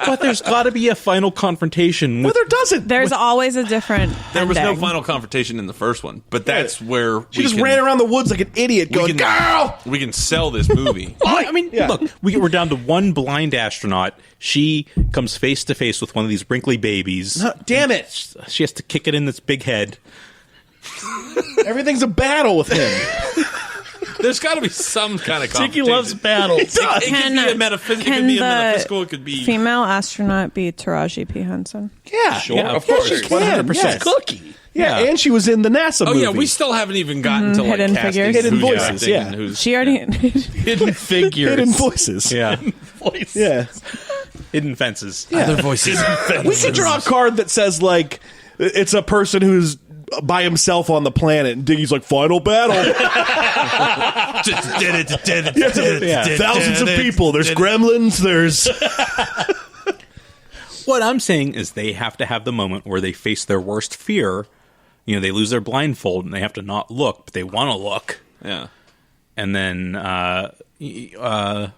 But there's got to be a final confrontation. No, there doesn't. There's always a different. There was no ending. final confrontation in the first one, but that's where She just ran around the woods like an idiot, going, "Girl!" We can sell this movie. I mean, look, we're down to one blind astronaut. She comes face to face with one of these wrinkly babies. Damn it! She has to kick it in its big head. Everything's a battle with him. There's got to be some kind of Tiki competition. loves battles. It could be a metaphysical. It could be a metaphysical. It could be female astronaut be Taraji P. Henson. Yeah, Sure, yeah, of course. she can. 100%. Yes. Cookie. Yeah, and she was in the NASA Oh movie. yeah, we still haven't even gotten to like Hidden casting Figures. Hidden who's Voices, acting yeah. and who's She already. Hidden figures. Hidden voices. Yeah, Voice. Yeah. hidden fences. other voices. We should draw a card that says, like, it's a person who's by himself on the planet, and Diggy's like, final battle. Thousands of people. There's gremlins. There's... What I'm saying is they have to have the moment where they face their worst fear. You know, they lose their blindfold and they have to not look, but they want to look. Yeah. And then the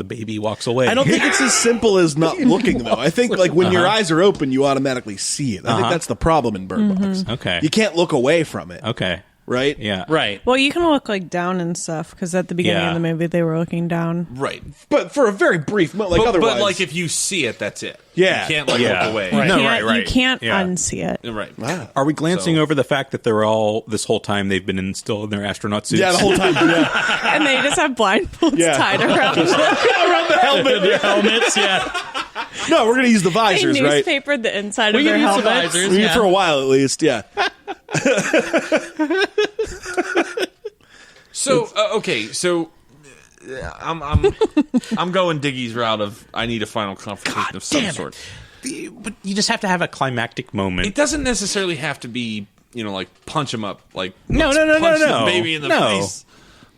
baby walks away. I don't think it's as simple as not looking, though. I think, like, when your eyes are open, you automatically see it. I think that's the problem in Bird Box. Okay. You can't look away from it, Okay. right? Yeah. Right. Well, you can look like down and stuff because at the beginning Yeah. of the movie they were looking down. Right. But for a very brief moment, like, otherwise... But like if you see it, that's it. Yeah. You can't like Yeah. look away. You No, can't, right. You can't Yeah. unsee it. Right. Are we glancing So- over the fact that they're all, this whole time, they've been still in their astronaut suits? Yeah, the whole time. Yeah. And they just have blindfolds Yeah. tied around. Around the helmet. Their helmets, yeah. No, we're going to use the They visors, right? newspapered the inside We of their can use the helmets. visors. We Yeah. For a while, at least, yeah. So okay, so I'm going Diggy's route of I need a final confrontation of some sort. But you just have to have a climactic moment. It doesn't necessarily have to be, you know, like punch him up, like No, let's no, no, punch no, the no. baby in the No. face.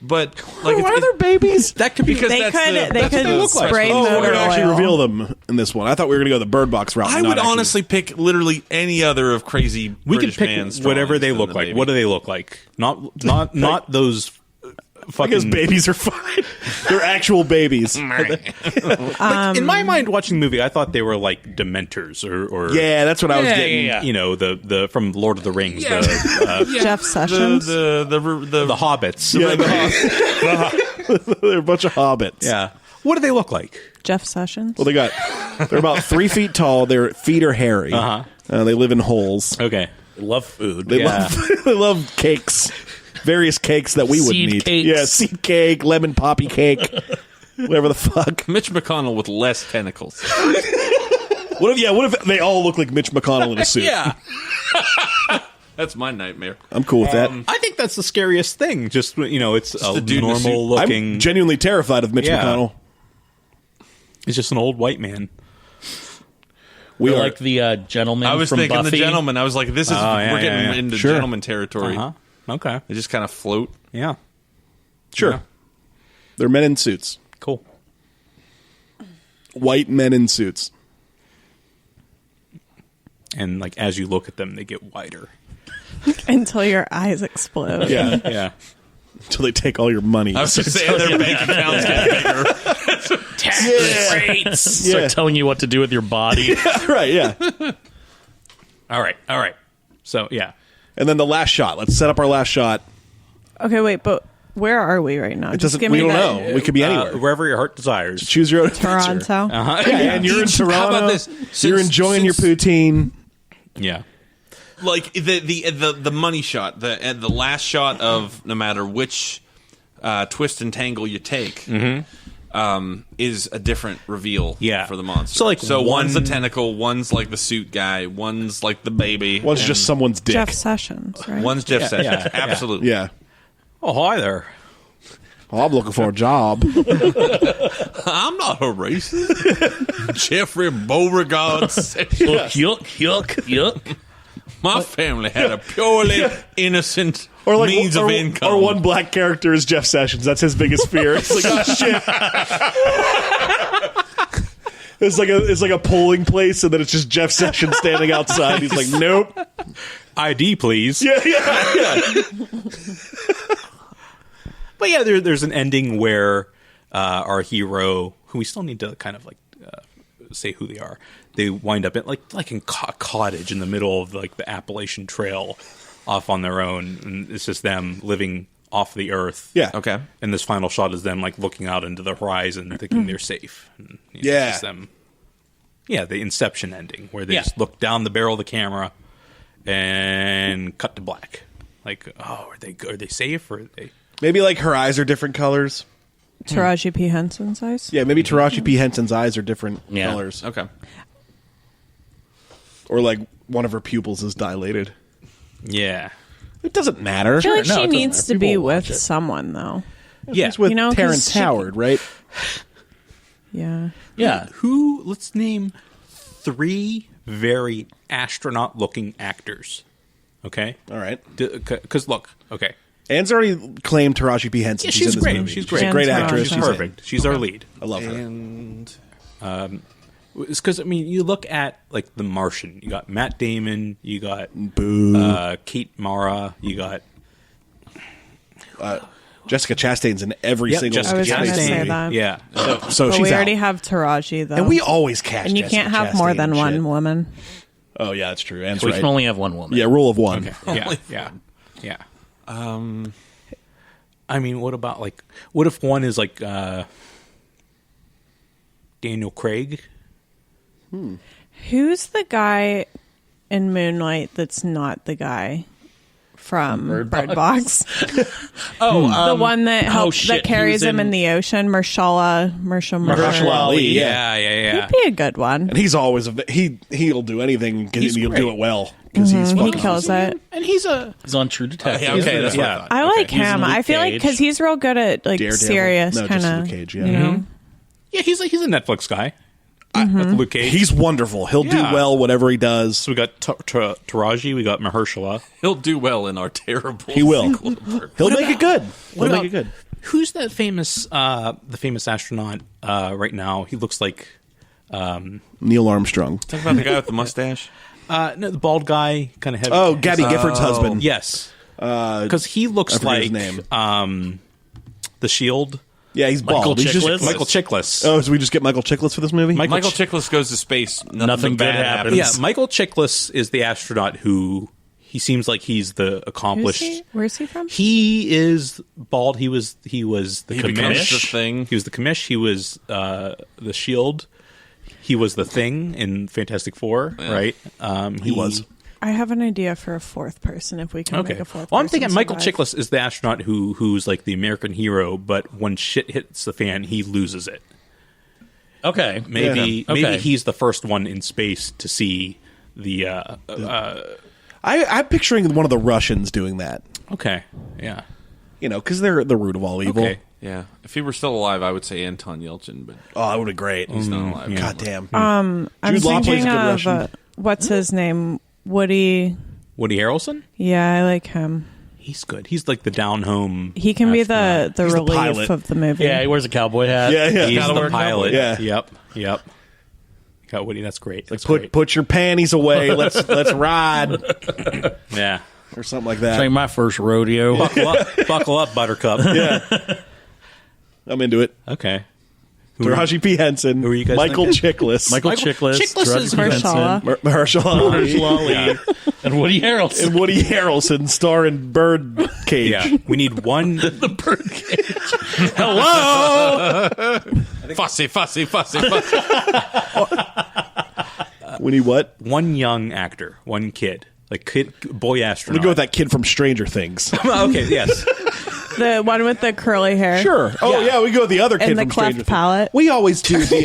But like, Why are there babies? that could be because They that's could the, they that's could what look like. spray Oh, we're motor going to actually oil. reveal them in this one. I thought we were going to go the Bird Box route. I not would actually- honestly pick literally any other of crazy. We British could pick man's whatever drawings they than look the like. baby. What do they look like? Not those I guess fucking babies are fine. They're actual babies. Like, in my mind, watching the movie, I thought they were like Dementors or Yeah, that's what I was Yeah, getting. yeah. you know, the from Lord of the Rings, Yeah. Jeff Sessions. the hobbits. Yeah, they're a bunch of hobbits. Yeah. What do they look like? Jeff Sessions. Well, they're about 3 feet tall. Their feet are hairy. They live in holes. Okay. They love food. They Yeah. love they love cakes, various cakes that we wouldn't Seed eat. cakes. Yeah, seed cake, lemon poppy cake, whatever the fuck. Mitch McConnell with less tentacles. What if they all look like Mitch McConnell in a suit? Yeah. That's my nightmare. I'm cool with that. I think that's the scariest thing. Just, you know, it's a the dude in a suit. normal looking. I'm genuinely terrified of Mitch Yeah. McConnell. He's just an old white man. We They're are like the gentleman I was from thinking Buffy. the gentleman. I was like, this is yeah, we're getting yeah, yeah. into Sure. gentleman territory. Okay. They just kind of float. Yeah. sure. Yeah. They're men in suits. Cool. White men in suits. And like as you look at them, they get wider. Until your eyes explode. Yeah. Yeah. Until they take all your money. I was just saying their bank accounts get bigger. Tax rates. Start telling you what to do with your body. Right, yeah. All right. So yeah. And then the last shot. Let's set up our last shot. Okay, wait, but where are we right now? It doesn't. We don't know. We could be anywhere. Wherever your heart desires. Choose your own adventure. Toronto. Yeah, and you're in Toronto. How about this? You're Since- enjoying your poutine. Yeah. Like the money shot, the last shot of no matter which twist and tangle you take, is a different reveal. Yeah. For the monster. So, like, one's the one- tentacle, one's like the suit guy, one's like the baby, One's and just someone's dick. Jeff Sessions, right? One's Jeff Sessions. yeah. Absolutely. Yeah. Oh, hi there. Oh, I'm looking for a job. I'm not a racist. Jeffrey Beauregard said, Yuck. my family had a purely innocent means of income. Or one black character is Jeff Sessions. That's his biggest fear. It's like, oh shit. It's like a polling place, and then it's just Jeff Sessions standing outside. He's like, nope. ID, please. Yeah. But yeah, there's an ending where our hero, who we still need to kind of like say who they are, they wind up in like in a cottage in the middle of like the Appalachian Trail, off on their own, and it's just them living off the earth. Yeah. Okay. And this final shot is them like looking out into the horizon, thinking they're safe. And, it's just them. Yeah, the Inception ending where they just look down the barrel of the camera and cut to black. Like, oh, are they safe, or are they? Maybe like her eyes are different colors. Taraji P. Henson's eyes. Yeah, maybe Taraji P. Henson's eyes are different colors. Okay. Or like one of her pupils is dilated. Yeah. It doesn't matter. I feel like No, it she doesn't needs matter. to People be will watch with it. someone, though. Yeah. She's with 'cause Terrence she- Howard, right? Yeah. Yeah. Let's name 3 very astronaut-looking actors. Okay? All right. Because, look, okay. Anne's already claimed Taraji P. Henson. Yeah, she's she's in this great. movie. She's great. She's a great Anne actress. Casper. She's Perfect. She's our lead. I love her. And It's because, I mean, you look at, like, The Martian. You got Matt Damon. You got Kate Mara. You got... Jessica Chastain's in every single Jessica I was gonna Chastain. say that. Yeah. So But she's we already out. have Taraji, though. And we always catch And you Jessica can't have more Chastain than and one shit. woman. Oh, yeah, that's true. Anne's We right. can only have one woman. Yeah, rule of one. Okay. Yeah. I mean, what about, like... What if one is, like, Daniel Craig? Who's the guy in Moonlight that's not the guy from Bird Bird Box? Box? Oh, The one that helps, shit, that carries he was him in the ocean, Mahershala Ali, Yeah. He'd be a good one. And he's always he'll do anything and he'll do it well because he's He fucking kills it. And he's on True Detective. okay, that's what I thought. I like He's him. Luke I feel like Cage. because he's real good at like Daredevil. serious No, kind just of. Luke Cage, yeah. You know, Yeah, he's a Netflix guy. With Luke Cage. He's wonderful. He'll do Yeah. well whatever he does. So we got Taraji, we got Mahershala. He'll do well in our terrible. He will. sequel to Bird He'll make it good. He'll What make about- it good. Who's that famous, the famous astronaut right now? He looks like Neil Armstrong. Talk about the guy with the mustache. no, the bald guy, kind of heavy. Oh, Gabby Gifford's husband. yes, because he looks I forget like his name. the Shield. Yeah, he's bald. Michael He's just- Chiklis? Michael Chiklis. Oh, so we just get Michael Chiklis for this movie? Michael Chiklis goes to space. Nothing bad good happens. Yeah, Michael Chiklis is the astronaut who he seems like he's the who's accomplished. he? Where's he from? He is bald. He was the becomes commish. the Thing. He was the commish. He was the Shield. He was the Thing in Fantastic Four, right? He was. I have an idea for a fourth person if we can make Okay. a fourth. Well, I'm person thinking Michael survive. Chiklis is the astronaut who's like the American hero, but when shit hits the fan, he loses it. Okay. Maybe Yeah. maybe Okay. he's the first one in space to see the. I'm picturing one of the Russians doing that. Okay, yeah, You know, because they're the root of all evil. okay. Yeah, if he were still alive, I would say Anton Yelchin, but Oh, that would be great. he's not alive. God damn. I'm Jude Law plays thinking a good of Russian. what's his name? Woody. Woody Harrelson. Yeah, I like him. He's good. He's like the down home. He can be the astronaut. He's the relief pilot. of the movie. Yeah, he wears a cowboy hat. Yeah, yeah. He's Gotta the wear a pilot. cowboy. Yeah. Yep. Got Woody. That's great. That's Put great. put your panties away. Let's ride Yeah. or something like It's that. like my first rodeo. Buckle up, Buttercup. I'm into it. Okay. Taraji P. Henson. who are you guys Michael thinking? Chiklis. Michael Chiklis, Chiklis is Taraji P. Mahershala. Henson, Mahershala Ali. Mahershala Ali, and Woody Harrelson. And Woody Harrelson starring Bird Cage. Yeah. We need one. Hello. Fussy. We need what? One young actor, one kid, like boy We astronaut. go with that kid from Stranger Things. Okay, yes. The one with the curly hair. Sure. Oh yeah, we go with the other kid And the from cleft Stranger Things. palate. We always do the.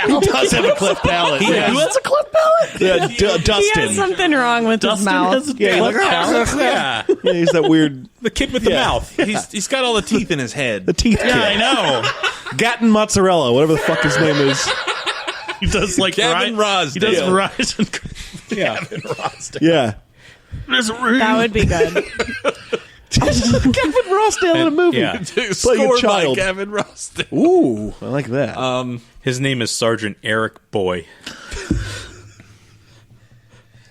He does have a cleft palate. He yeah. does. Who has a cleft palate? Yeah, He Dustin. has something wrong with Dustin his mouth. has a Yeah, cleft like- palate. Yeah. Yeah, he's that weird. The kid with the Yeah. mouth. He's got all the teeth in his head. The teeth Yeah, I kid. know. Gatton Mozzarella, whatever the fuck his name is. He does like Gavin He does Yeah. Verizon. Yeah. Yeah. That would be good. Kevin Rossdale in a movie. Yeah. Playing a Scored by child. Kevin Rossdale. Ooh, I like that. His name is Sergeant Eric Boy.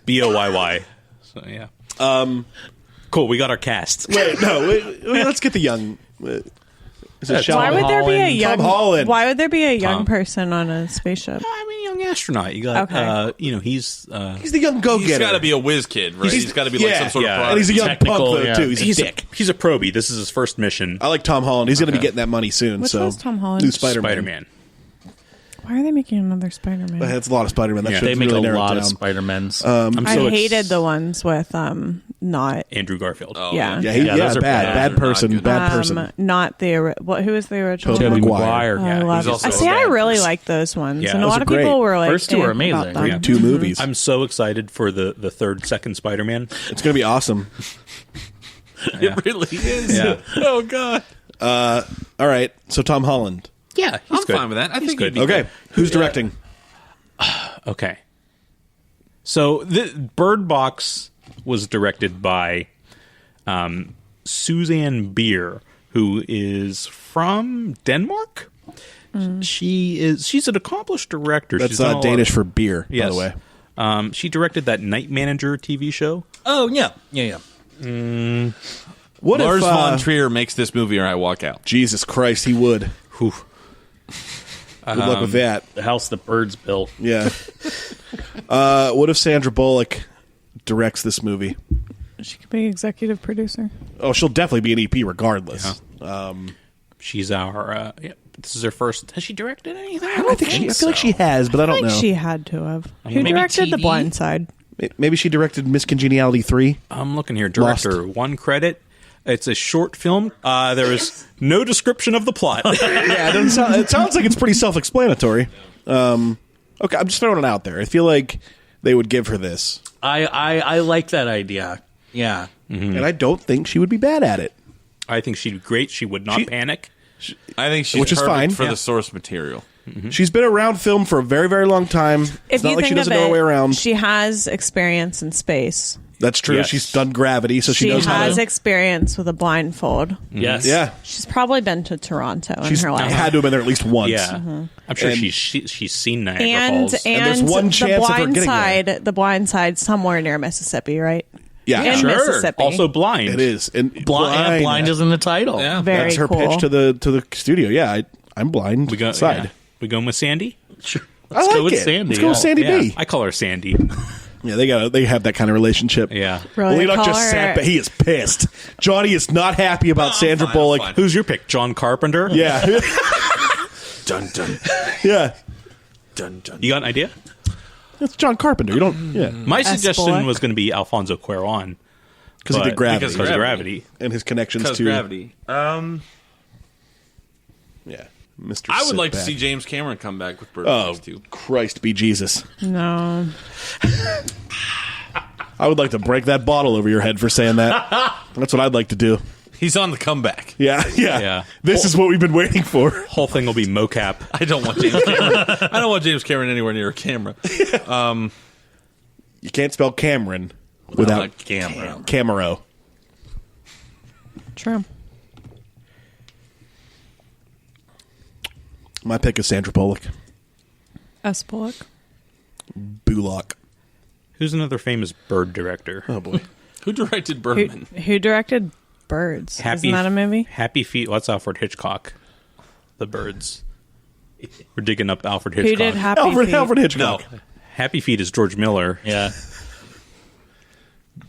Boyy. So yeah. Cool. We got our cast. wait, let's get the young. Is it Why would there be a young? Tom Holland. Why would there be a young person on a spaceship? I mean, young astronaut. You got. Okay. He's He's. the young go-getter. He's got to be a whiz kid, right? He's got to be like some sort of and he's a young Technical, punk though yeah. too. He's a dick. He's a probie. This is his first mission. I like Tom Holland. He's going to be getting that money soon. Which so one's Tom Holland? New Spider-Man. Spider-Man. Why are they making another Spider-Man? That's a lot of Spider-Man. That Yeah. should They make really a narrow it lot of down. Spider-Mans. I'm I so hated the ones with not Andrew Garfield. Oh, Yeah. Yeah, those are bad bad. person, Not good. bad person. not the who was the original? Tobey one? Maguire. Oh, I Yeah, love he's it. also I see. a I bad really person. like those ones, Yeah, and a those lot are of people great. were like, First two are about amazing. them. Two movies. I'm so excited for the second Spider-Man. It's going to be awesome. It really is. Yeah. Oh God. All right, so Tom Holland. Yeah, he's I'm good. fine with that. I He's think good. he'd be Okay, good. who's directing? Okay. So Bird Box was directed by Suzanne Beer, who is from Denmark. She's an accomplished director. That's She's done a lot Danish of- for beer, Yes. by the way. She directed that Night Manager TV show. Oh yeah. What Lars if von Trier makes this movie, or I walk out. Jesus Christ, he would. Whew. Good luck with that. The house the birds built. Yeah. What if Sandra Bullock directs this movie? She could be executive producer. Oh, she'll definitely be an EP regardless. She's our. This is her first. Has she directed anything? I feel like she has, but I I don't think know. she had to have. Who Maybe directed The TV? Blind Side? Maybe she directed Miss Congeniality 3. I'm looking here. Director, one credit. It's a short film. There is no description of the plot. Yeah, it sounds like it's pretty self-explanatory. Okay, I'm just throwing it out there. I feel like they would give her this. I like that idea. Yeah. And I don't think she would be bad at it. I think she'd be great. She would not panic. I think she's Which is perfect fine. for Yeah. the source material. She's been around film for a very, very long time. It's not like she doesn't know her way around. she has experience in space. That's true. Yes. She's done Gravity, so she knows how has to... experience with a blindfold. Yes. Yeah. She's probably been to Toronto in She's her life. had to have been there at least once. Yeah, I'm sure And- she's seen Niagara and Falls. And there's one chance of her getting there. the blind side somewhere near Mississippi, right? Yeah, In sure. Mississippi. Also blind. It is. And Blind is in the title. Yeah. Very That's her cool. pitch to the studio. Yeah, I'm blind. We go. side. Yeah. We going with Sandy. Sure. I Let's like go with it. Sandy. Let's go with Sandy Yeah, B. I call her Sandy. Yeah, they have that kind of relationship. Yeah. Really Well, not call just her- sad, but he is pissed. Johnny is not happy about Sandra fine, Bullock. I'm fine. Who's your pick? John Carpenter. Yeah, Dun dun yeah. dun dun. You got an idea? It's John Carpenter. You don't. Yeah, My S. suggestion Bullock. was going to be Alfonso Cuarón because he did Gravity Because of Gravity. and his connections Because to Gravity. Yeah, Mr. I would like to Sitback. see James Cameron come back with Bird Oh, Box too. Christ be Jesus! No. I would like to break that bottle over your head for saying that. That's what I'd like to do. He's on the comeback. Yeah. Yeah. This is what we've been waiting for. Whole thing will be mocap. I don't want James Cameron. I don't want James Cameron anywhere near a camera. You can't spell Cameron without a camera. Camero. True. My pick is Sandra Bullock. S. Bullock. Bullock. Who's another famous bird director? Oh boy. Who directed Who, Birdman? who directed Birds? Isn't that a movie? Happy Feet. What's Alfred Hitchcock? The Birds. We're digging up Alfred Who Hitchcock. did Happy Feet? Alfred Hitchcock. No. Happy Feet is George Miller. Yeah.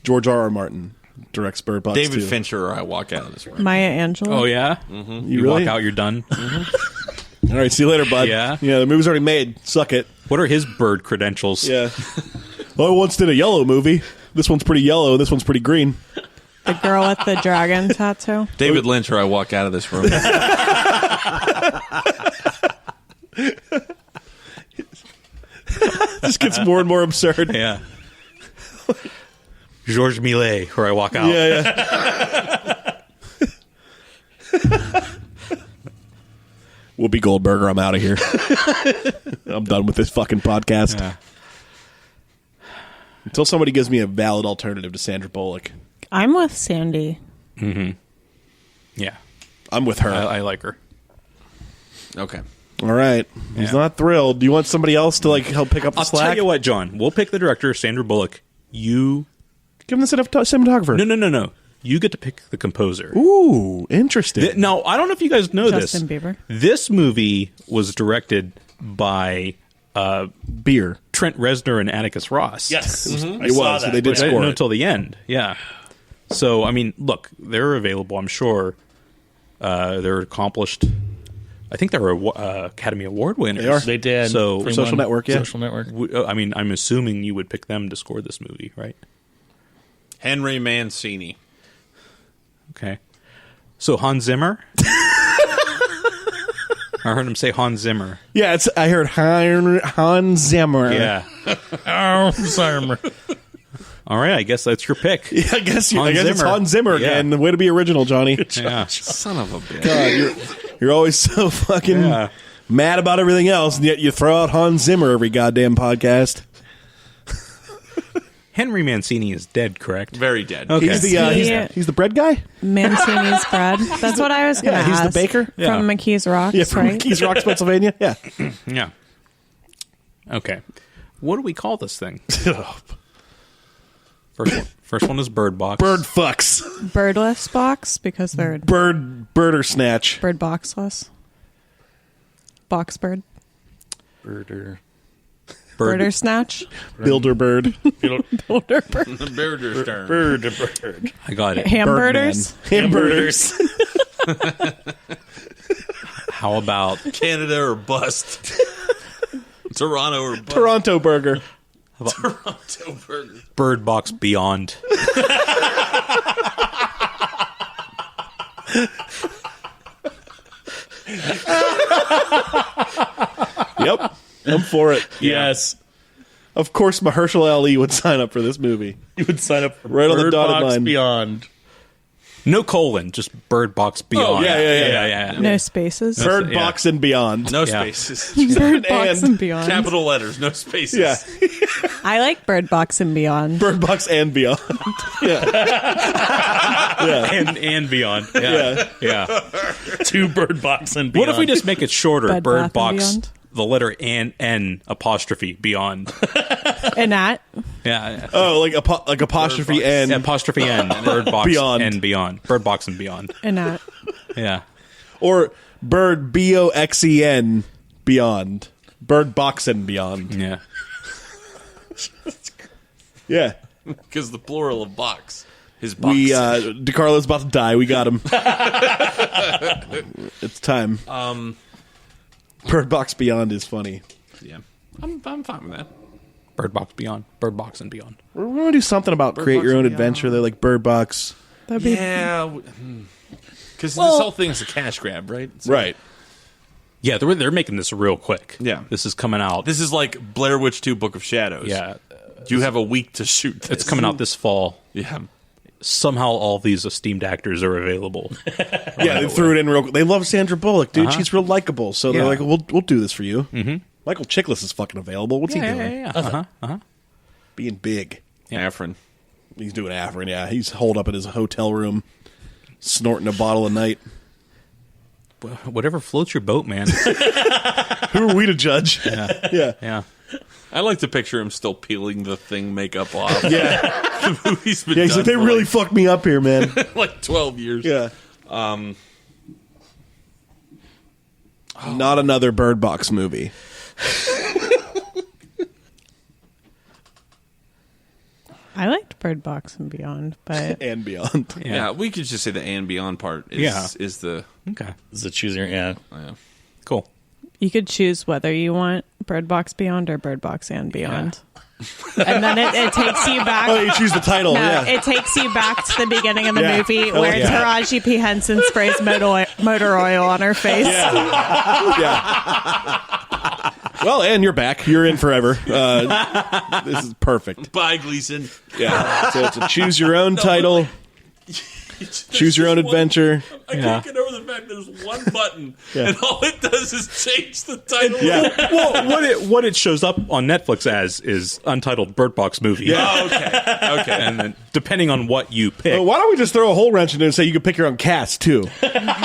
George R.R. Martin directs Bird Box David 2. Fincher, or I walk out of this room. Maya Angelou. Oh yeah. You You really? walk out, you're done. All right, see you later, bud. Yeah. Yeah, the movie's already made. Suck it. What are his bird credentials? Yeah. Well, I once did a yellow movie. This one's pretty yellow. This one's pretty green. The girl with the dragon tattoo. David Lynch, or I walk out of this room. This gets more and more absurd. Yeah. Georges Millet, where I walk out. Yeah. Whoopi Goldberger, I'm out of here. I'm done with this fucking podcast. Yeah. Until somebody gives me a valid alternative to Sandra Bullock. I'm with Sandy. Yeah. I'm with her. I like her. Okay. All right. He's not thrilled. Do you want somebody else to like help pick up the I'll slack? tell you what, John. We'll pick the director, Sandra Bullock. You... Give him the cinematographer. No. You get to pick the composer. Ooh, interesting. Now, I don't know if you guys know Justin this. Bieber. This movie was directed by Beer. Trent Reznor and Atticus Ross. Yes, It was. So they did I didn't score know it. until the end. Yeah. So, I mean, look, they're available, I'm sure. They're accomplished. I think they were Academy Award winners. They are. they did. So- They Social won Network, yeah. Social Network. I mean, I'm assuming you would pick them to score this movie, right? Henry Mancini. Okay. So Hans Zimmer? I heard him say Hans Zimmer. Yeah, I heard Hans Zimmer. Yeah. Oh, sorry. All right, I guess that's your pick. Yeah, I guess Hans it's Zimmer. Hans Zimmer Yeah. again. Way to be original, Johnny. Yeah. Son of a bitch. God, you're always so fucking Yeah. mad about everything else, and yet you throw out Hans Zimmer every goddamn podcast. Henry Mancini is dead, correct? Very dead. Okay. He's the he's the bread guy. Mancini's bread. That's what I was going to Yeah, he's ask. the baker. Yeah. From McKees Rocks, Yeah, from right? Keys Rocks, Pennsylvania. Yeah. Yeah. Okay. What do we call this thing? First one is Bird Box. Bird fucks. Birdless box because they're Bandersnatch. bird boxless. Box bird. Birder. Birder snatch. Builder bird. Builder bird. Birder's turn. Bird. I got it. Hamburgers. Hamburgers. How about Canada or bust. Toronto or bust. Toronto burger. Toronto burger. Bird Box Beyond? Yep. I'm for it. Yes. Of course, Mahershala Ali would sign up for this movie. You would sign up for Right on the Bird dotted Box line. Beyond. No colon, just Bird Box Beyond. yeah. No spaces. Bird yeah. Box and Beyond. No Yeah. spaces. Bird box and and beyond. Capital letters. No spaces. Yeah. I like bird box and beyond. Bird Box and Beyond. And Beyond. Yeah. Yeah. Two Bird Box and Beyond. What if we just make it shorter? Bed, Bath, Bird and Box, Beyond? the letter N apostrophe Beyond. And that. Yeah. Oh, like apostrophe and Apostrophe N. Bird Box Beyond. and Beyond. Bird Box and Beyond. And that. Yeah. or Bird BOXEN Beyond. Bird Box and Beyond. Yeah. Yeah. Because the plural of box is box. We DeCarlo's about to die. We got him. It's time. Bird Box Beyond is funny. Yeah. I'm fine with that. Bird Box Beyond. Bird Box and Beyond. We're going to do something about create Box your own and adventure. They're like Bird Box. That'd be Yeah. Because this whole thing's a cash grab, right? So Right. Yeah, they're making this real quick. Yeah. This is coming out. This is like Blair Witch 2 Book of Shadows. Yeah. You have a week to shoot this. It's coming out this fall. Yeah. Somehow all these esteemed actors are available. Yeah, they threw it in real quick. They love Sandra Bullock, dude. She's real likable. So they're Yeah. like, we'll do this for you. Mm-hmm. Michael Chiklis is fucking available. What's he doing? Being big. Afrin. He's doing Afrin, yeah. He's holed up in his hotel room, snorting a bottle a night. Whatever floats your boat, man. Who are we to judge? Yeah. Yeah. I like to picture him still peeling the thing makeup off. Yeah. The movie's been Yeah, he's done like, they for really fucked me up here, man. like 12 years. Yeah. Not another Bird Box movie. I liked Bird Box and Beyond, but And beyond. Yeah, we could just say the and beyond part is, Yeah. is the... Okay. Is it choose your Cool. you could choose whether you want Bird Box Beyond or Bird Box and Beyond. And then it takes you back. Oh, you choose the title, No, yeah. it takes you back to the beginning of the Yeah. movie I like where that. Taraji P. Henson sprays motor oil on her face. Yeah. Well, and you're back. You're in forever. This is perfect. Bye, Gleason. Yeah. So it's a choose your own title. Choose your own adventure. I can't get over the fact there's one button, and all it does is change the title. Well, what it shows up on Netflix as is Untitled Bird Box Movie. Yeah. Oh, okay. And then depending on what you pick. Why don't we just throw a whole wrench in it and say you can pick your own cast too?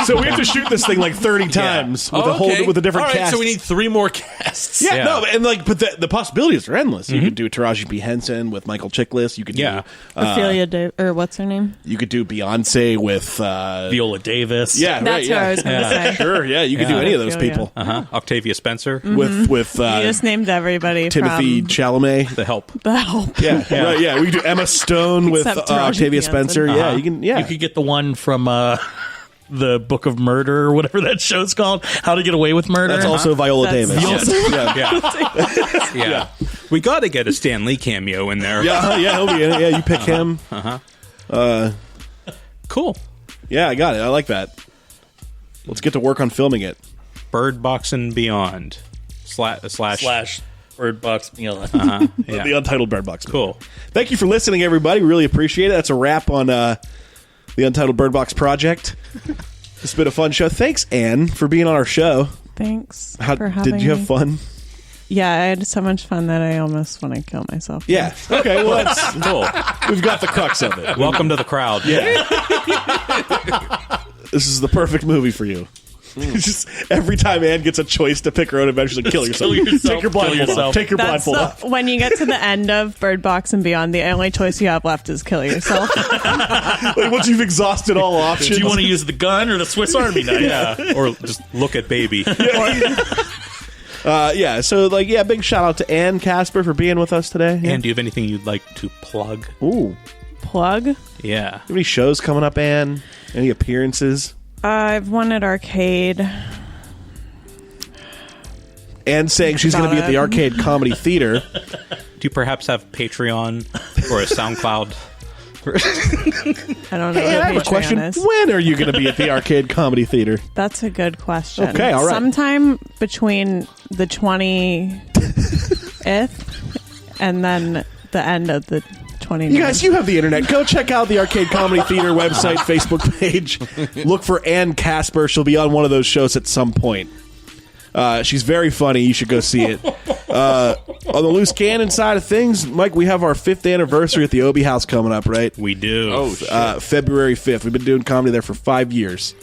So we have to shoot this thing like 30 times with a different cast. So we need 3 more casts. Yeah, no, and but the possibilities are endless. You could do Taraji P. Henson with Michael Chiklis. You could do Ophelia or what's her name? You could do Beyonce with Viola Davis. Yeah, that's what I was going to say. Sure, yeah, you could do any of those people. Octavia Spencer With You just named everybody. Timothy from Chalamet. The Help. The Help. Yeah, right, yeah. We could do Emma Stone with Except Taraji Octavia P. Spencer. Henson. Yeah, you can. Yeah, You could get the one from the Book of Murder or whatever that show's called. How to Get Away with Murder. that's also Viola That's- Davis. Yes. Yeah. We got to get a Stan Lee cameo in there. Yeah, he'll be in it. Yeah, you pick him. Cool. Yeah, I got it. I like that. Let's get to work on filming it. Bird Box and Beyond. Slash. Bird Box. Yeah. The Untitled Bird Box movie. Cool. Thank you for listening, everybody. We really appreciate it. That's a wrap on the Untitled Bird Box project. It's been a fun show. Thanks, Anne, for being on our show. Thanks for having me. Did you have fun? Yeah, I had so much fun that I almost want to kill myself. Yeah. Okay, well, that's Cool. we've got the crux of it. Welcome to the crowd. Yeah. This is the perfect movie for you. It's just every time Anne gets a choice to pick her own adventure, like kill yourself. Take your blindfold off. Take your That's blindfold off. when you get to the end of Bird Box and Beyond, the only choice you have left is kill yourself. Like, once you've exhausted all options. Do you want to use the gun or the Swiss Army knife? Yeah. Or just look at baby. Big shout out to Anne Casper for being with us today. Yeah. And do you have anything you'd like to plug? Ooh. Plug? Yeah. Any shows coming up, Anne? Any appearances? I've won at Arcade. Anne saying she's going to be at the Arcade Comedy Theater. Do you perhaps have Patreon or a SoundCloud? I don't know. Hey, what I have a Patreon question. is. When are you going to be at the Arcade Comedy Theater? That's a good question. Okay, all right. Sometime between the 20th and then the end of the 29th. You guys, you have the internet. Go check out the Arcade Comedy Theater website, Facebook page. Look for Anne Casper. She'll be on one of those shows at some point. She's very funny. You should go see it. On the loose cannon side of things, Mike, we have our 5th anniversary at the Obie House coming up, right? We do. Oh, shit. February 5th. We've been doing comedy there for 5 years.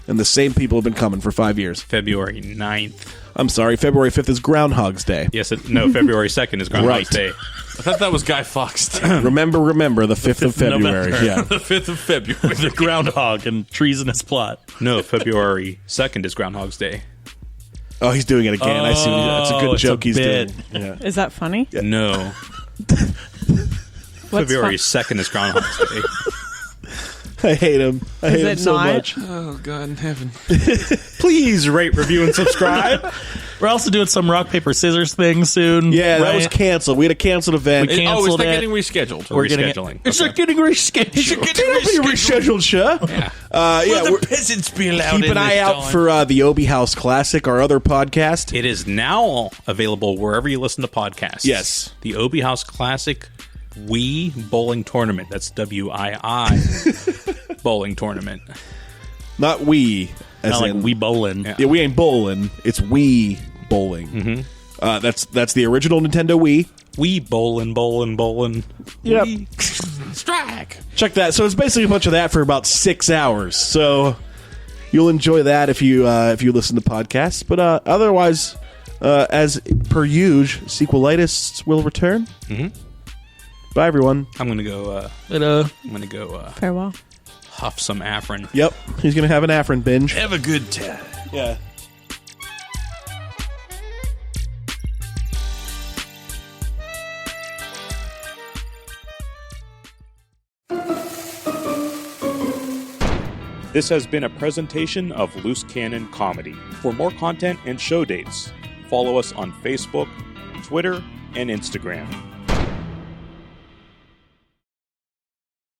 And the same people have been coming for 5 years. February 9th. I'm sorry, February 5th is Groundhog's Day. Yes, February 2nd is Groundhog's Day. I thought that was Guy Fawkes Day. Remember, the 5th of February. November. Yeah. The 5th of February. The groundhog and treasonous plot. No, February 2nd is Groundhog's Day. Oh, he's doing it again. I see. That's a good it's joke a he's bit. doing. Yeah. Is that funny? No. What's February fun- 2nd is Groundhog's Day. I hate him. I hate him it so not? much. Oh, God in heaven. Please rate, review, and subscribe. We're also doing some rock, paper, scissors thing soon. Yeah, that right? was canceled. We had a canceled event. We canceled It's not it. getting rescheduled. We're getting it- rescheduling. It's not getting rescheduled. Rescheduled show. Yeah. Will we're- the peasants be allowed keep in an eye this out time? for the Obie House Classic, our other podcast. It is now available wherever you listen to podcasts. Yes. The Obie House Classic Wii Bowling Tournament. That's WII Bowling Tournament. Not we, as Not like in we bowling. Yeah. Yeah, we ain't bowling. It's Wii bowling. Mm-hmm. That's the original Nintendo Wii. Wii bowling. Yep. Strike. Check that. So it's basically a bunch of that for about 6 hours. So you'll enjoy that if you listen to podcasts. But otherwise, as per usual, Sequelitis will return. Mm-hmm. Bye, everyone. I'm gonna go. Farewell. Huff some Afrin. Yep, he's gonna have an Afrin binge. Have a good time. Yeah. This has been a presentation of Loose Cannon Comedy. For more content and show dates, follow us on Facebook, Twitter, and Instagram.